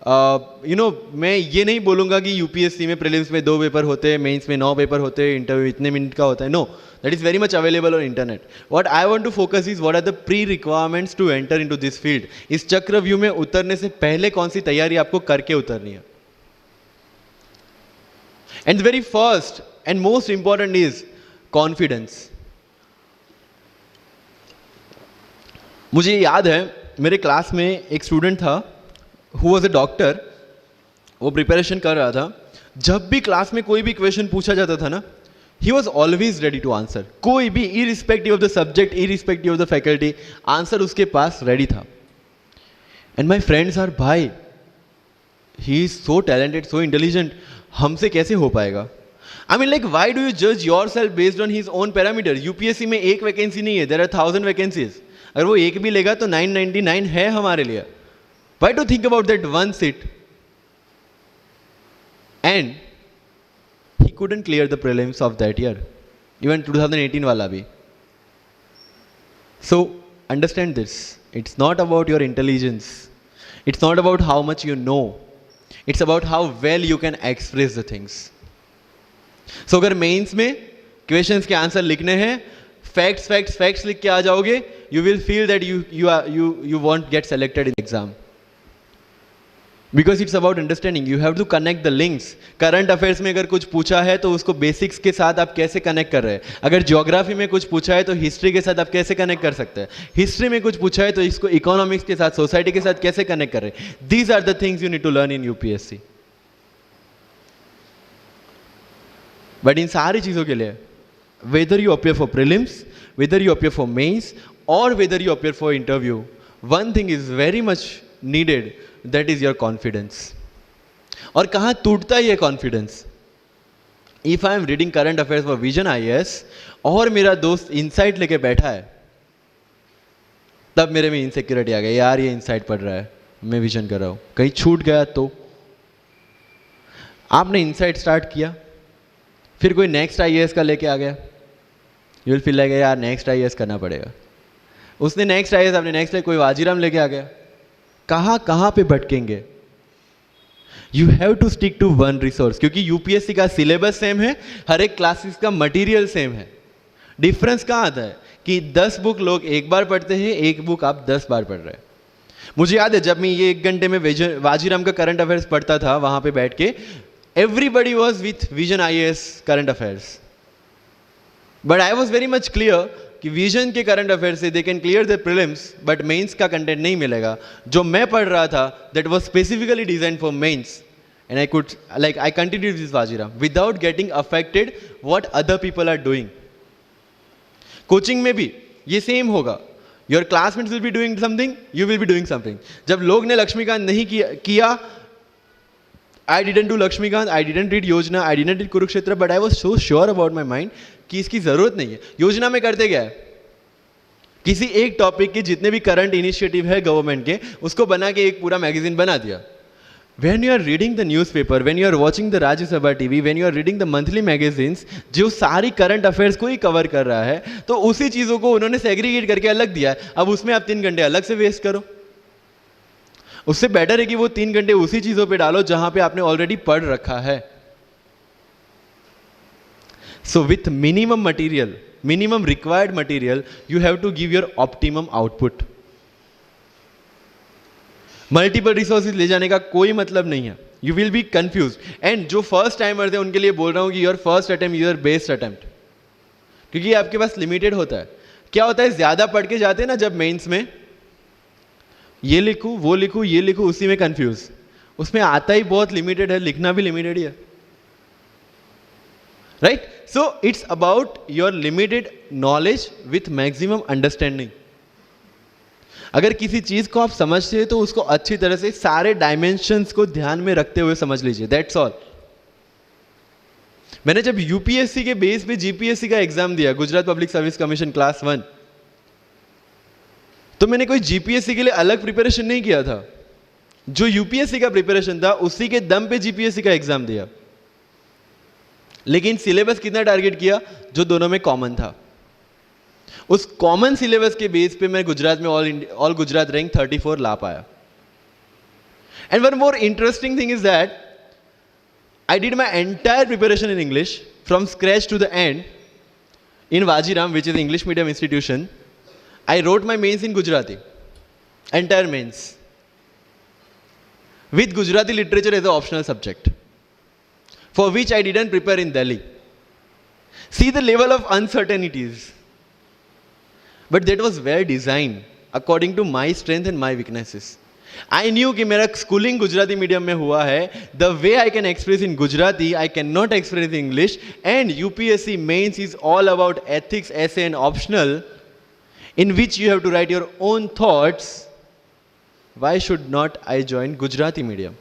मैं ये नहीं बोलूंगा कि यूपीएससी में प्रीलिम्स में 2 पेपर होते हैं, मेंस में 9 पेपर होते हैं, इंटरव्यू इतने मिनट का होता है। No, that is very much available on internet. What I want to focus is what are the pre requirements to enter into this field. इस चक्रव्यूह में उतरने से पहले कौन सी तैयारी आपको करके उतरनी है। And very first and most important is confidence. मुझे याद है मेरे क्लास में एक स्टूडेंट था, हु वॉज अ डॉक्टर, वो प्रिपरेशन कर रहा था। जब भी क्लास में कोई भी क्वेश्चन पूछा जाता था ना, he was always ready to answer. कोई भी, irrespective of the subject, irrespective of the faculty, answer उसके पास रेडी था। एंड माई फ्रेंड्स आर, भाई he is so talented, so intelligent, हमसे कैसे हो पाएगा? I mean like, why do you जज yourself based on his own parameter? UPSC में एक वैकेंसी नहीं है, देयर आर 1000 वैकेंसीज। अगर वो एक भी लेगा तो 999 है हमारे लिए। Why to think about that one seat? And he couldn't clear the prelims of that year, even 2018 wala bhi. So understand this. It's not about your intelligence. It's not about how much you know. It's about how well you can express the things. So अगर mains में questions के answer लिखने हैं, facts लिख के आ जाओगे, you will feel that you won't get selected in exam. Because it's about understanding, you have to connect the links. Current affairs में अगर कुछ पूछा है तो उसको बेसिक्स के साथ आप कैसे कनेक्ट कर रहे हैं. अगर ज्योग्राफी में कुछ पूछा है तो हिस्ट्री के साथ आप कैसे कनेक्ट कर सकते हैं. हिस्ट्री में कुछ पूछा है तो इसको इकोनॉमिक्स के साथ, सोसाइटी के साथ कैसे कनेक्ट कर रहे हैं. These are the things you need to learn in UPSC. But इन सारी चीजों के लिए, whether you appear for prelims, whether you appear for mains, और whether you appear for interview, one thing is very much needed, that is your confidence. और कहां टूटता है ये कॉन्फिडेंस? If I am reading current affairs for Vision IAS और मेरा दोस्त इनसाइट लेके बैठा है, तब मेरे में इनसिक्योरिटी आ गई, यार ये इनसाइट पढ़ रहा है, मैं विजन कर रहा हूं, कहीं छूट गया तो. आपने इनसाइट स्टार्ट किया, फिर कोई नेक्स्ट आईएएस का लेके आ गया, यू विल फील लाइक यार नेक्स्ट आईएएस करना पड़ेगा. उसने नेक्स्ट आईएएस, आपने नेक्स्ट कोई वाजीराम लेके आ गया. कहां पे भटकेंगे? You have to stick to one resource, क्योंकि यूपीएससी का सिलेबस सेम है, हर एक क्लासेस का मटेरियल सेम है. डिफरेंस कहां आता है कि 10 बुक लोग एक बार पढ़ते हैं, एक बुक आप 10 बार पढ़ रहे हैं. मुझे याद है जब मैं ये 1 घंटे में वाजीराम का करंट अफेयर्स पढ़ता था वहां पे बैठ के, everybody was with Vision IAS current affairs, but I was very much clear कि विजन के करंट अफेयर से they can clear the prelims, but mains का कंटेंट नहीं मिलेगा. जो मैं पढ़ रहा था that was specifically design for mains, and I continue this Vajiram without getting affected what other people are doing. Coaching में भी ये सेम होगा. Your classmates will be doing something, you will be doing something. जब लोग ने लक्ष्मीकांत नहीं किया, I didn't do Lakshmikant, I didn't read Yojana, I didn't read Kurukshetra, but I was so sure about my mind कि इसकी जरूरत नहीं है. योजना में करते क्या है, किसी एक टॉपिक के जितने भी करंट इनिशिएटिव है गवर्नमेंट के, उसको बना के एक पूरा मैगजीन बना दिया. When you are reading the newspaper, when you are watching the Rajya Sabha TV, when you are reading the monthly magazines, जो सारी करंट अफेयर्स को ही कवर कर रहा है, तो उसी चीजों को उन्होंने सेग्रीगेट करके अलग दिया है. अब उसमें आप 3 घंटे अलग से वेस्ट करो. उससे बेटर है कि वो 3 घंटे उसी चीजों पे डालो जहां पे आपने ऑलरेडी पढ़ रखा है. So with minimum material, minimum required material, you have to give your optimum output. Multiple resources ले जाने का कोई मतलब नहीं है. You will be confuse. And जो फर्स्ट टाइमर्स है उनके लिए बोल रहा हूं कि your first attempt your best attempt, क्योंकि आपके पास लिमिटेड होता है. क्या होता है, ज्यादा पढ़ के जाते हैं ना जब मेंस में, ये लिखूं वो लिखूं ये लिखूं, उसी में कंफ्यूज. उसमें आता ही बहुत लिमिटेड है, लिखना भी लिमिटेड ही है. Right? So it's about your limited knowledge with maximum understanding. अगर किसी चीज को आप समझते हैं तो उसको अच्छी तरह से सारे डायमेंशंस को ध्यान में रखते हुए समझ लीजिए. That's all. मैंने जब यूपीएससी के बेस पे जीपीएससी का एग्जाम दिया, Gujarat public service commission class 1, तो मैंने कोई जीपीएससी के लिए अलग प्रिपरेशन नहीं किया था. जो यूपीएससी का प्रिपरेशन था उसी के दम पे जीपीएससी का एग्जाम दिया. लेकिन सिलेबस कितना टारगेट किया, जो दोनों में कॉमन था. उस कॉमन सिलेबस के बेस पे मैं गुजरात में ऑल गुजरात रैंक 34 ला पाया. And one more interesting thing is that I did my entire preparation in English from scratch to the end in Vajiram, which is English medium institution. I wrote my mains in Gujarati, entire mains, with Gujarati literature as an optional subject, for which I didn't prepare in Delhi. See the level of uncertainties. But that was well designed according to my strength and my weaknesses. I knew कि मेरा schooling Gujarati medium में हुआ है. The way I can express in Gujarati, I cannot express in English. And UPSC mains is all about ethics, essay and optional, in which you have to write your own thoughts. Why should not I join Gujarati medium?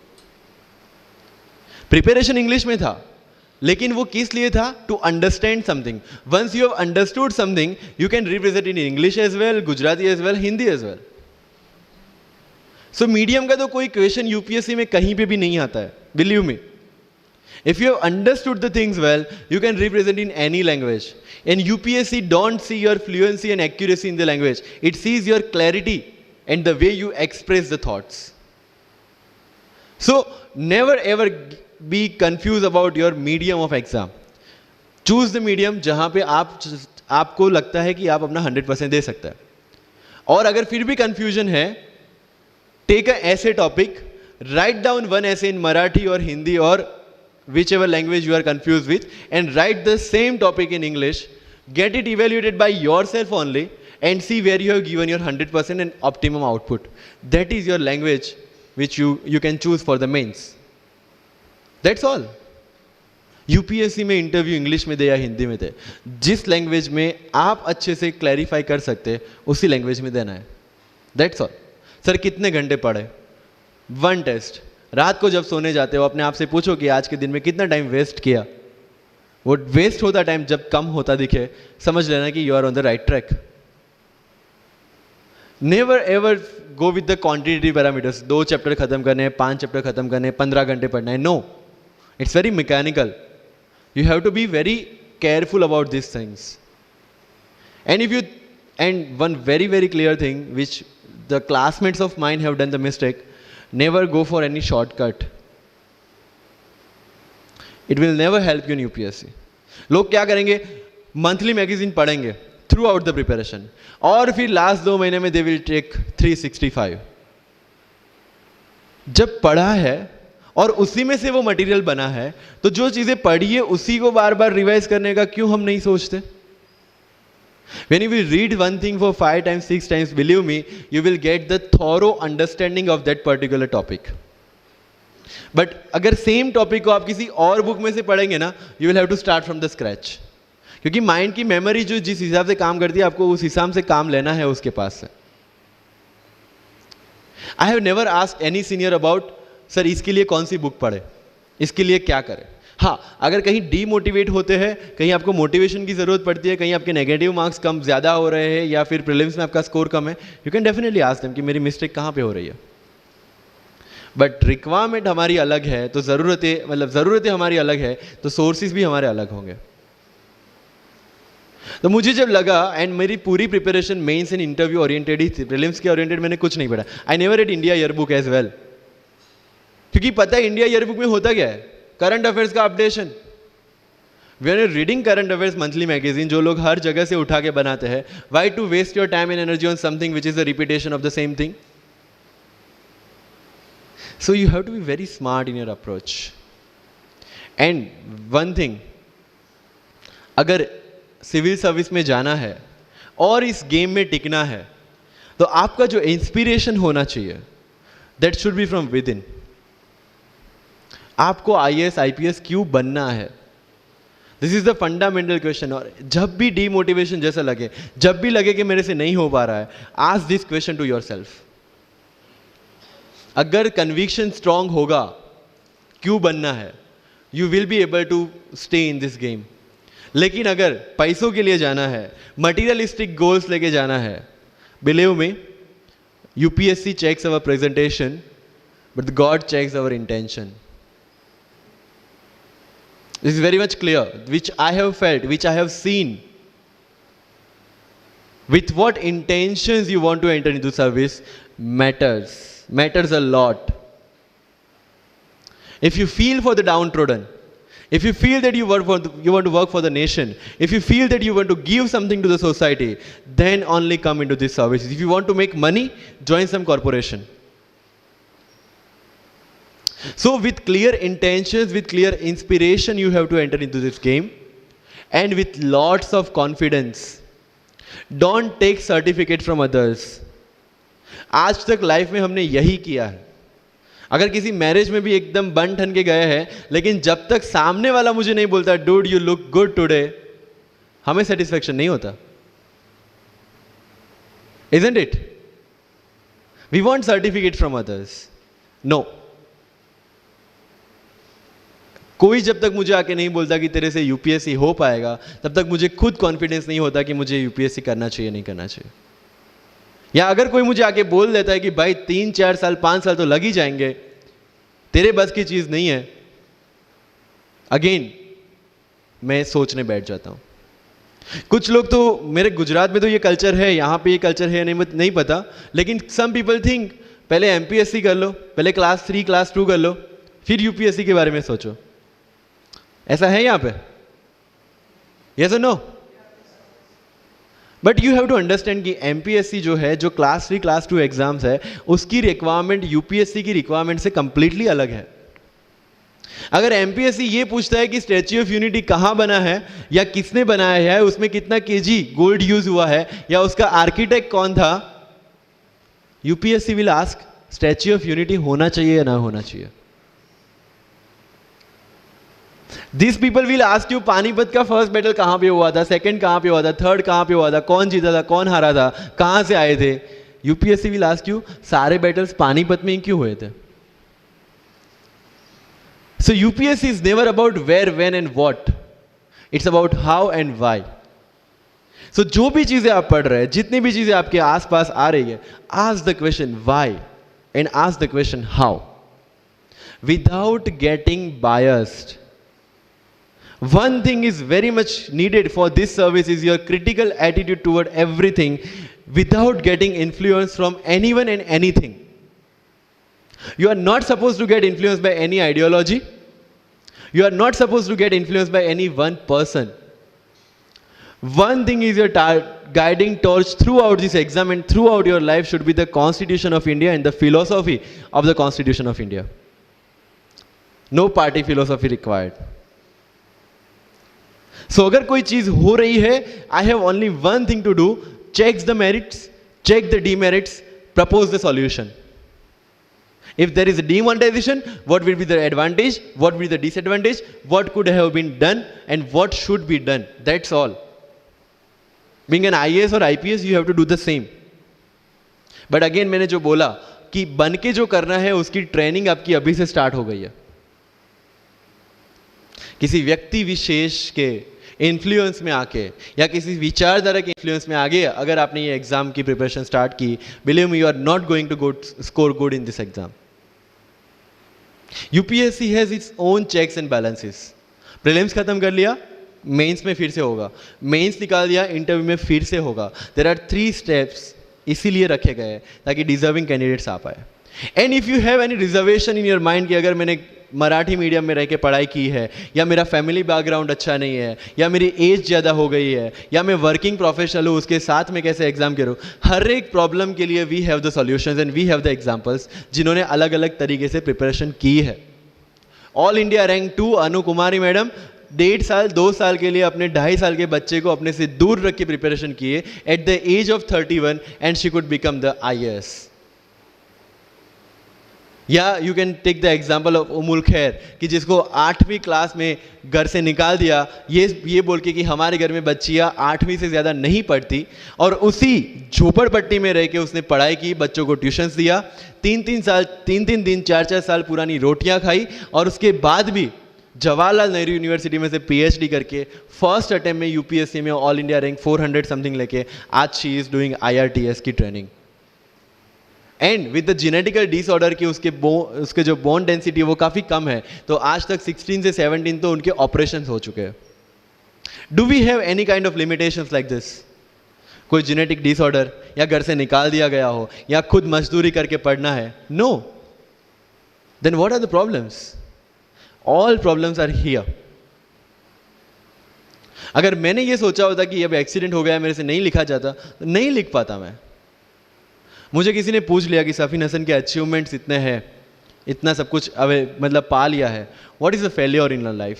Preparation English में था, लेकिन वो किस लिए था? To understand something. Once you have understood something, you can represent in English as well, Gujarati as well, Hindi as well. So medium का तो कोई क्वेश्चन यूपीएससी में कहीं पे भी नहीं आता है. Believe me. If you have understood the things well, you can represent in any language. And UPSC don't see your fluency and accuracy in the language. It sees your clarity and the way you express the thoughts. So never ever be confused about your medium of exam. Choose the medium जहां पे आपको लगता है कि आप अपना 100% दे सकते हैं. और अगर फिर भी confusion है, take a essay topic write down one essay in Marathi or Hindi or whichever language you are confused with, and write the same topic in English. Get it evaluated by yourself only and see where you have given your 100% and optimum output. That is your language which you can choose for the mains. That's all. UPSC में interview English में दे या हिंदी में दे, जिस language में आप अच्छे से clarify कर सकते उसी लैंग्वेज में देना है. That's all. सर कितने घंटे पढ़े? One test. रात को जब सोने जाते हो अपने आप से पूछो कि आज के दिन में कितना टाइम वेस्ट किया. वो वेस्ट होता टाइम जब कम होता दिखे, समझ लेना कि you are on the right track. Never ever go with the quantitative parameters. 2 chapter खत्म करने हैं, 5 चैप्टर खत्म करने हैं, 15 घंटे पढ़ना है. No, it's very mechanical. You have to be very careful about these things. And one very clear thing which the classmates of mine have done the mistake, never go for any shortcut. It will never help you in UPSC. लोग क्या करेंगे? Monthly magazine पढ़ेंगे through out the preparation, और फिर last 2 महीने में they will take 365. जब पढ़ा है और उसी में से वो मटेरियल बना है, तो जो चीजें पढ़ी है उसी को बार बार रिवाइज करने का क्यों हम नहीं सोचते? When you will read one thing for 5 times, 6 times, believe me, you will get the thorough understanding of that particular topic. But अगर सेम टॉपिक को आप किसी और बुक में से पढ़ेंगे ना, you will have to start from the scratch. क्योंकि माइंड की मेमोरी जो जिस हिसाब से काम करती है, आपको उस हिसाब से काम लेना है उसके पास से. I have never asked any senior about sir इसके लिए कौन सी बुक पढ़े, इसके लिए क्या करें. हाँ, अगर कहीं डीमोटिवेट होते हैं, कहीं आपको मोटिवेशन की जरूरत पड़ती है, कहीं आपके नेगेटिव मार्क्स कम ज़्यादा हो रहे हैं या फिर प्रीलिम्स में आपका स्कोर कम है, you can definitely ask them कि मेरी मिस्टेक कहाँ पे हो रही है. बट रिक्वायरमेंट हमारी अलग है, तो ज़रूरतें हमारी अलग है, तो सोर्सेज भी हमारे अलग होंगे. तो मुझे जब लगा, एंड मेरी पूरी preparation mains and interview oriented ही थी, प्रीलिम्स के ओरिएंटेड मैंने कुछ नहीं पढ़ा. I never read India year book as well, क्योंकि पता है इंडिया ईयर बुक में होता क्या है? करंट अफेयर्स का updation. We are reading current affairs monthly magazine, जो लोग हर जगह से उठा के बनाते हैं. Why to waste your time and energy on something which is a repetition of the same thing? So you have to be very smart in your approach. And one thing, अगर सिविल सर्विस में जाना है और इस game में टिकना है, तो आपका जो इंस्पिरेशन होना चाहिए, that should be from with in. आपको IAS IPS क्यों बनना है? This is the fundamental question. और जब भी डीमोटिवेशन जैसा लगे, जब भी लगे कि मेरे से नहीं हो पा रहा है, ask this question to yourself. अगर कन्विक्शन स्ट्रांग होगा क्यों बनना है, you will be able to stay in this game. लेकिन अगर पैसों के लिए जाना है, मटीरियलिस्टिक गोल्स लेके जाना है, believe me, UPSC checks our presentation, but God checks our intention. This is very much clear, which I have felt, which I have seen. With what intentions you want to enter into service matters a lot. If you feel for the downtrodden, if you feel that you want to work for the nation, if you feel that you want to give something to the society, then only come into this service. If you want to make money, join some corporation. So with clear intentions, with clear inspiration, you have to enter into this game, and with lots of confidence. Don't take certificate from others. आज तक life में हमने यही किया है. अगर किसी marriage में भी एकदम बन ठन के गए हैं, लेकिन जब तक सामने वाला मुझे नहीं बोलता dude you look good today, हमें सेटिस्फैक्शन नहीं होता. Isn't it? We want certificate from others. No. कोई जब तक मुझे आके नहीं बोलता कि तेरे से यूपीएससी हो पाएगा, तब तक मुझे खुद कॉन्फिडेंस नहीं होता कि मुझे यूपीएससी करना चाहिए नहीं करना चाहिए. या अगर कोई मुझे आके बोल देता है कि भाई 3-4 साल 5 साल तो लग ही जाएंगे, तेरे बस की चीज नहीं है, अगेन मैं सोचने बैठ जाता हूं. कुछ लोग तो, मेरे गुजरात में तो ये कल्चर है, यहां पे ये कल्चर है नहीं पता, लेकिन सम पीपल थिंक पहले एमपीएससी कर लो, पहले क्लास 3 क्लास 2 कर लो, फिर यूपीएससी के बारे में सोचो. ऐसा है यहां पे? यस और no? But you have to understand कि एमपीएससी जो है, जो क्लास 3 क्लास 2 एग्जाम्स है, उसकी रिक्वायरमेंट यूपीएससी की रिक्वायरमेंट से कंप्लीटली अलग है। अगर एमपीएससी ये पूछता है कि स्टैच्यू ऑफ यूनिटी कहां बना है या किसने बनाया है, उसमें कितना केजी गोल्ड यूज हुआ है या उसका आर्किटेक्ट कौन था, UPSC will ask statue of unity होना चाहिए या ना होना चाहिए। This people will ask you Panipat का फर्स्ट बैटल कहां पे हुआ था, सेकंड कहां पे हुआ था, थर्ड कहां पे हुआ था, कौन जीता था, कौन हारा था, कहां से आए थे। यूपीएससी विल आस्क यू सारे बैटल्स पानीपत में ही क्यों हुए थे। So UPSC is never about where, when and what. It's about how and why. So जो भी चीजें आप पढ़ रहे हैं, जितनी भी चीजें आपके आसपास आ रही है, ask the question why and ask the question how. Without getting biased. One thing is very much needed for this service is your critical attitude toward everything without getting influence from anyone and anything. You are not supposed to get influenced by any ideology. You are not supposed to get influenced by any one person. One thing is your guiding torch throughout this exam and throughout your life should be the Constitution of India and the philosophy of the Constitution of India. No party philosophy required. So अगर कोई चीज हो रही है, I have only one thing to do: check the merits, check the demerits, propose the solution. If there is a demonetization, what will be the advantage, what will be the disadvantage, what could have been done and what should be done. That's all. Being an IAS or IPS, you have to do the same. But again मैंने जो बोला कि बन के जो करना है उसकी ट्रेनिंग आपकी अभी से स्टार्ट हो गई है। किसी व्यक्ति विशेष के इन्फ्लुएंस में आके या किसी विचारधारा के इन्फ्लुएंस में आगे अगर आपने ये एग्जाम की प्रिपरेशन स्टार्ट की, believe me, you are not going to score good in this exam. UPSC has its own checks and balances. Prelims खत्म कर लिया, मेंस में फिर से होगा, मेंस निकाल दिया, इंटरव्यू में फिर से होगा। देयर आर 3 स्टेप्स इसीलिए रखे गए हैं ताकि डिजर्विंग कैंडिडेट्स आ पाए। And if you have any reservation in your mind कि अगर मैंने मराठी मीडियम में रह के पढ़ाई की है या मेरा फैमिली बैकग्राउंड अच्छा नहीं है या मेरी एज ज़्यादा हो गई है या मैं वर्किंग प्रोफेशनल हूँ, उसके साथ में कैसे एग्जाम करूँ, हर एक प्रॉब्लम के लिए we have the solutions and we have the examples जिन्होंने अलग अलग तरीके से प्रिपरेशन की है। All India rank 2 Anu Kumari madam 1.5 साल 2 साल के लिए अपने 2.5 साल के बच्चे को अपने से दूर रख के प्रिपरेशन किए at the age of 31 and she could become the IAS। या you can take the example of Ummul Kher कि जिसको 8वीं क्लास में घर से निकाल दिया ये बोल के कि हमारे घर में बच्चियाँ 8वीं से ज़्यादा नहीं पढ़ती, और उसी झोपड़पट्टी में रह के उसने पढ़ाई की, बच्चों को ट्यूशन्स दिया, 3 दिन 4 साल पुरानी रोटियां खाई, और उसके बाद भी जवाहरलाल नेहरू यूनिवर्सिटी में से PhD करके फर्स्ट अटेम्प्ट में यूपीएससी में ऑल इंडिया रैंक 400 समथिंग लेके आज शी इज डूइंग IRTS की training. And with the genetical disorder की उसके जो बोन डेंसिटी वो काफ़ी कम है, तो आज तक 16 से 17 तो उनके ऑपरेशन हो चुके हैं। Do we have any kind of limitations like this? कोई जेनेटिक डिसऑर्डर या घर से निकाल दिया गया हो या खुद मजदूरी करके पढ़ना है? No. Then what are the problems? All problems are here. अगर मैंने ये सोचा होता कि अब एक्सीडेंट हो गया मेरे से नहीं लिखा जाता, तो नहीं लिख पाता मैं। मुझे किसी ने पूछ लिया कि सफ़ीन हसन के अचीवमेंट्स इतने हैं, इतना सब कुछ मतलब पा लिया है, what is the failure in your life?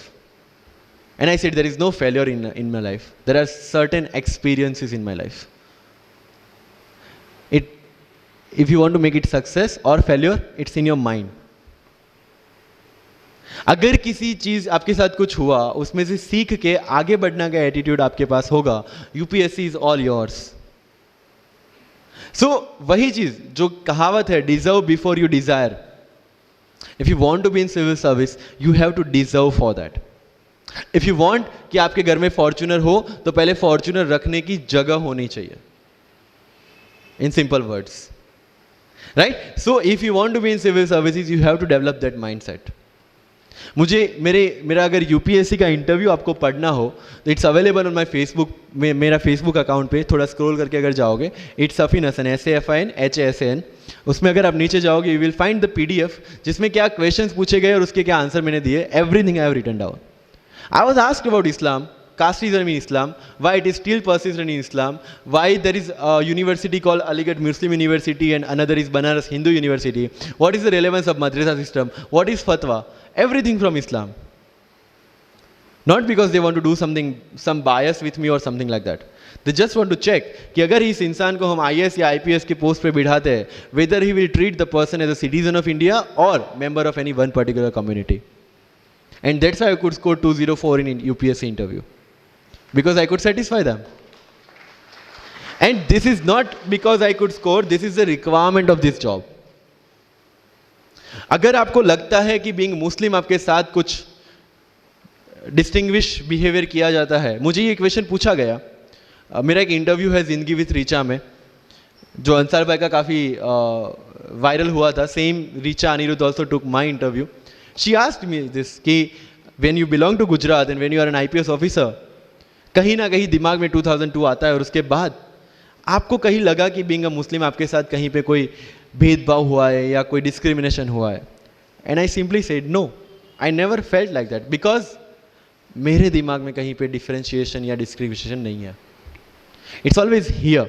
And I said there is no failure in my life, there are certain experiences in my life. If you want to make it success और failure, it's in your mind. अगर किसी चीज़ आपके साथ कुछ हुआ, उसमें से सीख के आगे बढ़ने का एटीट्यूड आपके पास होगा, UPSC is all yours. So वही चीज जो कहावत है, deserve before you desire. If you want to be in civil service, you have to deserve for that. If you want कि आपके घर में फॉर्च्यूनर हो, तो पहले फॉर्च्यूनर रखने की जगह होनी चाहिए, in simple words, right? So if you want to be in civil services, you have to develop that mindset. मेरा अगर यूपीएससी का इंटरव्यू आपको पढ़ना हो तो it's available on my Facebook में, मेरा फेसबुक अकाउंट पे थोड़ा स्क्रॉल करके अगर जाओगे, it's Safin Hasan SAFIN HASAN, उसमें अगर आप नीचे जाओगे you will find the PDF जिसमें क्या क्वेश्चंस पूछे गए और उसके क्या आंसर मैंने दिए। Everything I have written down. I was asked about Islam, casteism in Islam, why it is still persistent in Islam, why there is a university called Aligarh Muslim University and another is Banaras Hindu University, what is the relevance of madrasa system, what is fatwa, everything from Islam. Not because they want to do something, some bias with me or something like that. They just want to check कि अगर इस इंसान को हम IAS या IPS के post पे बिठाते हैं, whether he will treat the person as a citizen of India or member of any one particular community. And that's why I could score 204 in UPSC interview, because I could satisfy them. And this is not because I could score, this is the requirement of this job. अगर आपको लगता है कि being Muslim आपके साथ कुछ distinguish behaviour किया जाता है, मुझे ये क्वेश्चन पूछा गया. मेरा एक इंटरव्यू है जिंदगी विथ रीचा में, जो अंसार भाई का काफ़ी वायरल हुआ था. Same Richa Anirudh also took my interview. She asked me this कि when you belong to Gujarat and when you are an IPS officer, कहीं ना कहीं दिमाग में 2002 आता है और उसके बाद आपको कहीं लगा कि बीइंग अ मुस्लिम आपके साथ कहीं पे कोई भेदभाव हुआ है या कोई डिस्क्रिमिनेशन हुआ है. And I simply said no, I never felt like that, because मेरे दिमाग में कहीं पे डिफरेंशिएशन या डिस्क्रिमिनेशन नहीं है. It's always here.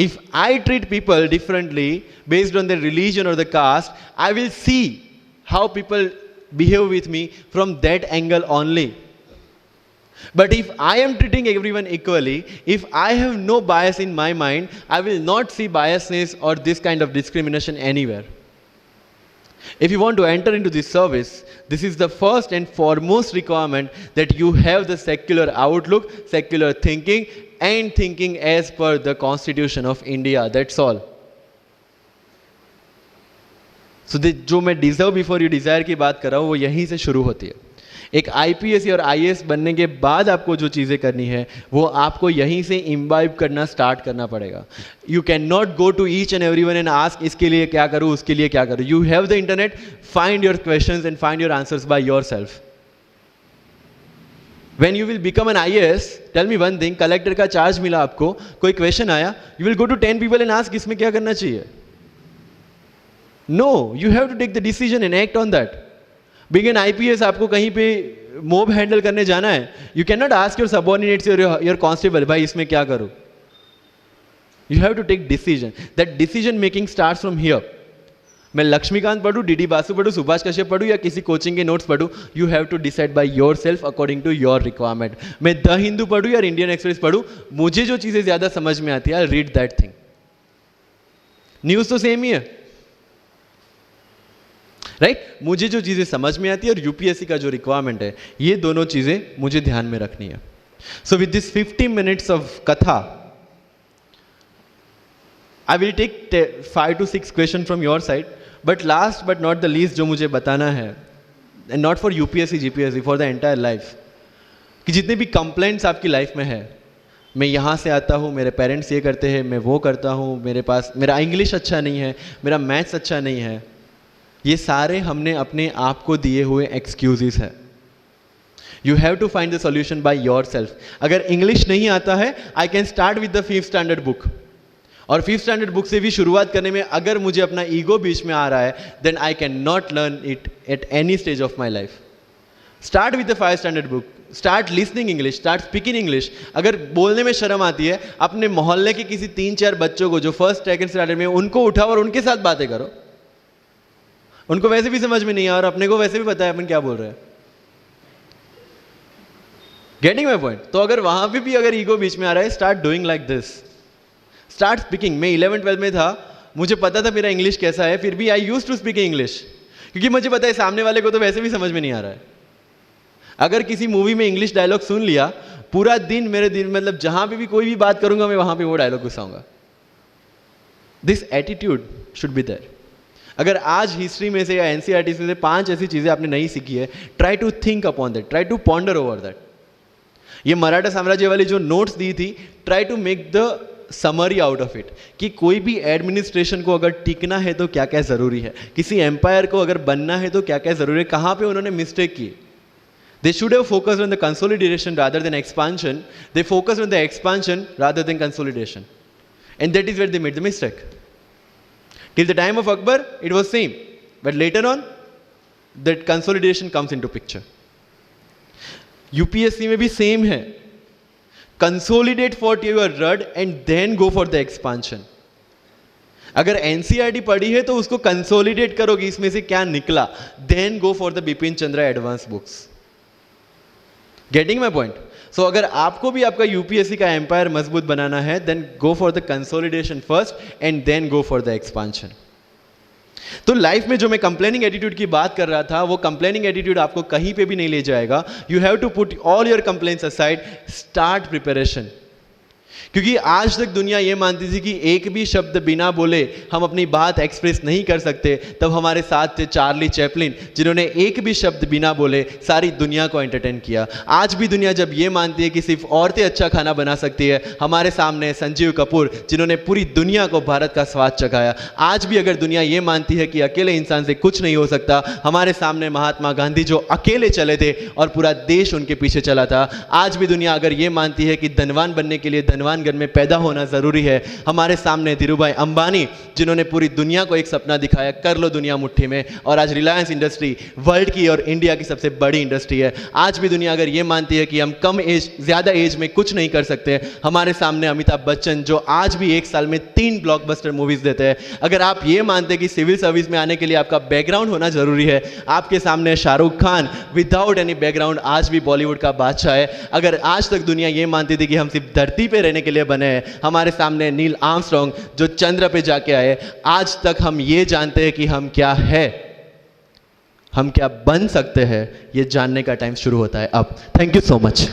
If I treat people differently based on their religion or the caste, I will see how people behave with me from that angle only. But if I am treating everyone equally, if I have no bias in my mind, I will not see biasness or this kind of discrimination anywhere. If you want to enter into this service, this is the first and foremost requirement, that you have the secular outlook, secular thinking, and thinking as per the Constitution of India. That's all. So जो मैं deserve before you desire की बात कर रहा हूँ, वो यहीं से शुरू होती है. एक IPS और IAS बनने के बाद आपको जो चीज़ें करनी है वो आपको यहीं से इम्बाइब करना स्टार्ट करना पड़ेगा. You can not go to each and everyone and ask इसके लिए क्या करूँ, उसके लिए क्या करूँ. You have the internet, find your questions and find your answers by yourself. When you will become an IAS, tell me one thing, collector का charge मिला आपको, कोई क्वेश्चन आया, you will go to 10 people and ask इसमें क्या करना चाहिए. No, you have to take the decision and act on that. Being an IPS आपको कहीं पे मोब हैंडल करने जाना है, you cannot ask your subordinates or your constable, भाई इसमें क्या करूँ. You have to take decision. That decision making starts from here. मैं लक्ष्मीकांत पढ़ूँ, DD बासु पढ़ूँ, सुभाष कश्यप पढ़ूँ या किसी कोचिंग के नोट्स पढ़ूँ, you have to decide by your self according to your requirement. मैं द हिंदू पढ़ूँ या इंडियन एक्सप्रेस पढ़ूँ, मुझे जो चीज़ें ज़्यादा समझ में आती है, I read that thing. News तो सेम ही है, राइट? मुझे जो चीज़ें समझ में आती है और UPSC का जो रिक्वायरमेंट है, ये दोनों चीज़ें मुझे ध्यान में रखनी है. So with this 50 minutes of कथा, I will take 5 to 6 question from your side. But last but not the least जो मुझे बताना है, and not for UPSC GPSC, for the entire life, कि जितने भी कंप्लेंट्स आपकी लाइफ में है, मैं यहाँ से आता हूँ, मेरे पेरेंट्स ये करते हैं, मैं वो करता हूँ, मेरा इंग्लिश अच्छा नहीं है, मेरा मैथ्स अच्छा नहीं है, ये सारे हमने अपने आप को दिए हुए एक्सक्यूजेस है. You have to find the solution by your self. अगर इंग्लिश नहीं आता है, I can start with the 5th standard book, और 5th standard बुक से भी शुरुआत करने में अगर मुझे अपना ईगो बीच में आ रहा है, then I can not learn it at any stage of my life. Start with the 5th standard book, start listening English, start speaking English. अगर बोलने में शर्म आती है, अपने मोहल्ले के किसी 3-4 बच्चों को जो 1st, 2nd standard में, उनको उठाओ और उनके साथ बातें करो. उनको वैसे भी समझ में नहीं आ, और अपने को वैसे भी पता है अपन क्या बोल रहे हैं. Getting my point? तो अगर वहां पे भी अगर ईगो बीच में आ रहा है, start doing like this, start speaking. मैं 11th-12th में था, मुझे पता था मेरा इंग्लिश कैसा है, फिर भी I used to speak English, क्योंकि मुझे पता है सामने वाले को तो वैसे भी समझ में नहीं आ रहा है. अगर किसी मूवी में इंग्लिश डायलॉग सुन लिया, पूरा दिन मेरे दिन, मतलब जहां पे भी कोई भी बात करूंगा, मैं वहां पे वो डायलॉग घुसाऊंगा. This attitude should be there. अगर आज हिस्ट्री में से या NCERT से 5 ऐसी चीज़ें आपने नहीं सीखी है, try to think upon that, try to ponder over that. ये मराठा साम्राज्य वाली जो नोट्स दी थी, try to make the summary out of it, कि कोई भी एडमिनिस्ट्रेशन को अगर टिकना है तो क्या क्या ज़रूरी है, किसी एम्पायर को अगर बनना है तो क्या क्या ज़रूरी है, कहाँ पे उन्होंने मिस्टेक की. They should have focused on the consolidation rather than expansion. They focused on the expansion rather than consolidation. And that is where they made the mistake. Till the time of Akbar, it was same. But later on, that consolidation comes into picture. UPSC में भी same है. consolidate what you have read and then go for the expansion. अगर NCERT पढ़ी है तो उसको consolidate करो कि इसमें से क्या निकला, then go for the Bipin Chandra advance books. Getting my point? So अगर आपको भी आपका यूपीएससी का एम्पायर मजबूत बनाना है, then go for the consolidation first and then go for the expansion. तो लाइफ में जो मैं कंप्लेनिंग एटीट्यूड की बात कर रहा था, वो कंप्लेनिंग एटीट्यूड आपको कहीं पे भी नहीं ले जाएगा. You have to put all your complaints aside, start preparation. क्योंकि आज तक दुनिया ये मानती थी कि एक भी शब्द बिना बोले हम अपनी बात एक्सप्रेस नहीं कर सकते. तब हमारे साथ थे चार्ली चैपलिन, जिन्होंने एक भी शब्द बिना बोले सारी दुनिया को एंटरटेन किया. आज भी दुनिया जब ये मानती है कि सिर्फ औरतें अच्छा खाना बना सकती है, हमारे सामने संजीव कपूर, जिन्होंने पूरी दुनिया को भारत का स्वाद चखाया. आज भी अगर दुनिया ये मानती है कि अकेले इंसान से कुछ नहीं हो सकता, हमारे सामने महात्मा गांधी, जो अकेले चले थे और पूरा देश उनके पीछे चला था. आज भी दुनिया अगर ये मानती है कि धनवान बनने के लिए धनवान घर में पैदा होना जरूरी है, हमारे सामने धीरूभाई अंबानी, जिन्होंने पूरी दुनिया को एक सपना दिखाया, कर लो दुनिया मुट्ठी में. और आज रिलायंस इंडस्ट्री वर्ल्ड की और इंडिया की सबसे बड़ी इंडस्ट्री है. आज भी दुनिया अगर यह मानती है कि हम कम एज, ज्यादा एज में कुछ नहीं कर सकते, हमारे सामने अमिताभ बच्चन, जो आज भी एक साल में 3 ब्लॉकबस्टर मूवीज देते हैं. अगर आप ये मानते हैं कि सिविल सर्विस में आने के लिए आपका बैकग्राउंड होना जरूरी है, आपके सामने Shahrukh Khan without any background आज भी बॉलीवुड का बादशाह है. अगर आज तक दुनिया ये मानती थी कि हम सिर्फ धरती पे रहने के लिए बने हैं, हमारे सामने नील आर्मस्ट्रॉन्ग, जो चंद्र पे जाके आए, आज तक हम ये जानते हैं कि हम क्या है, हम क्या बन सकते हैं, ये जानने का टाइम शुरू होता है अब. Thank you so much.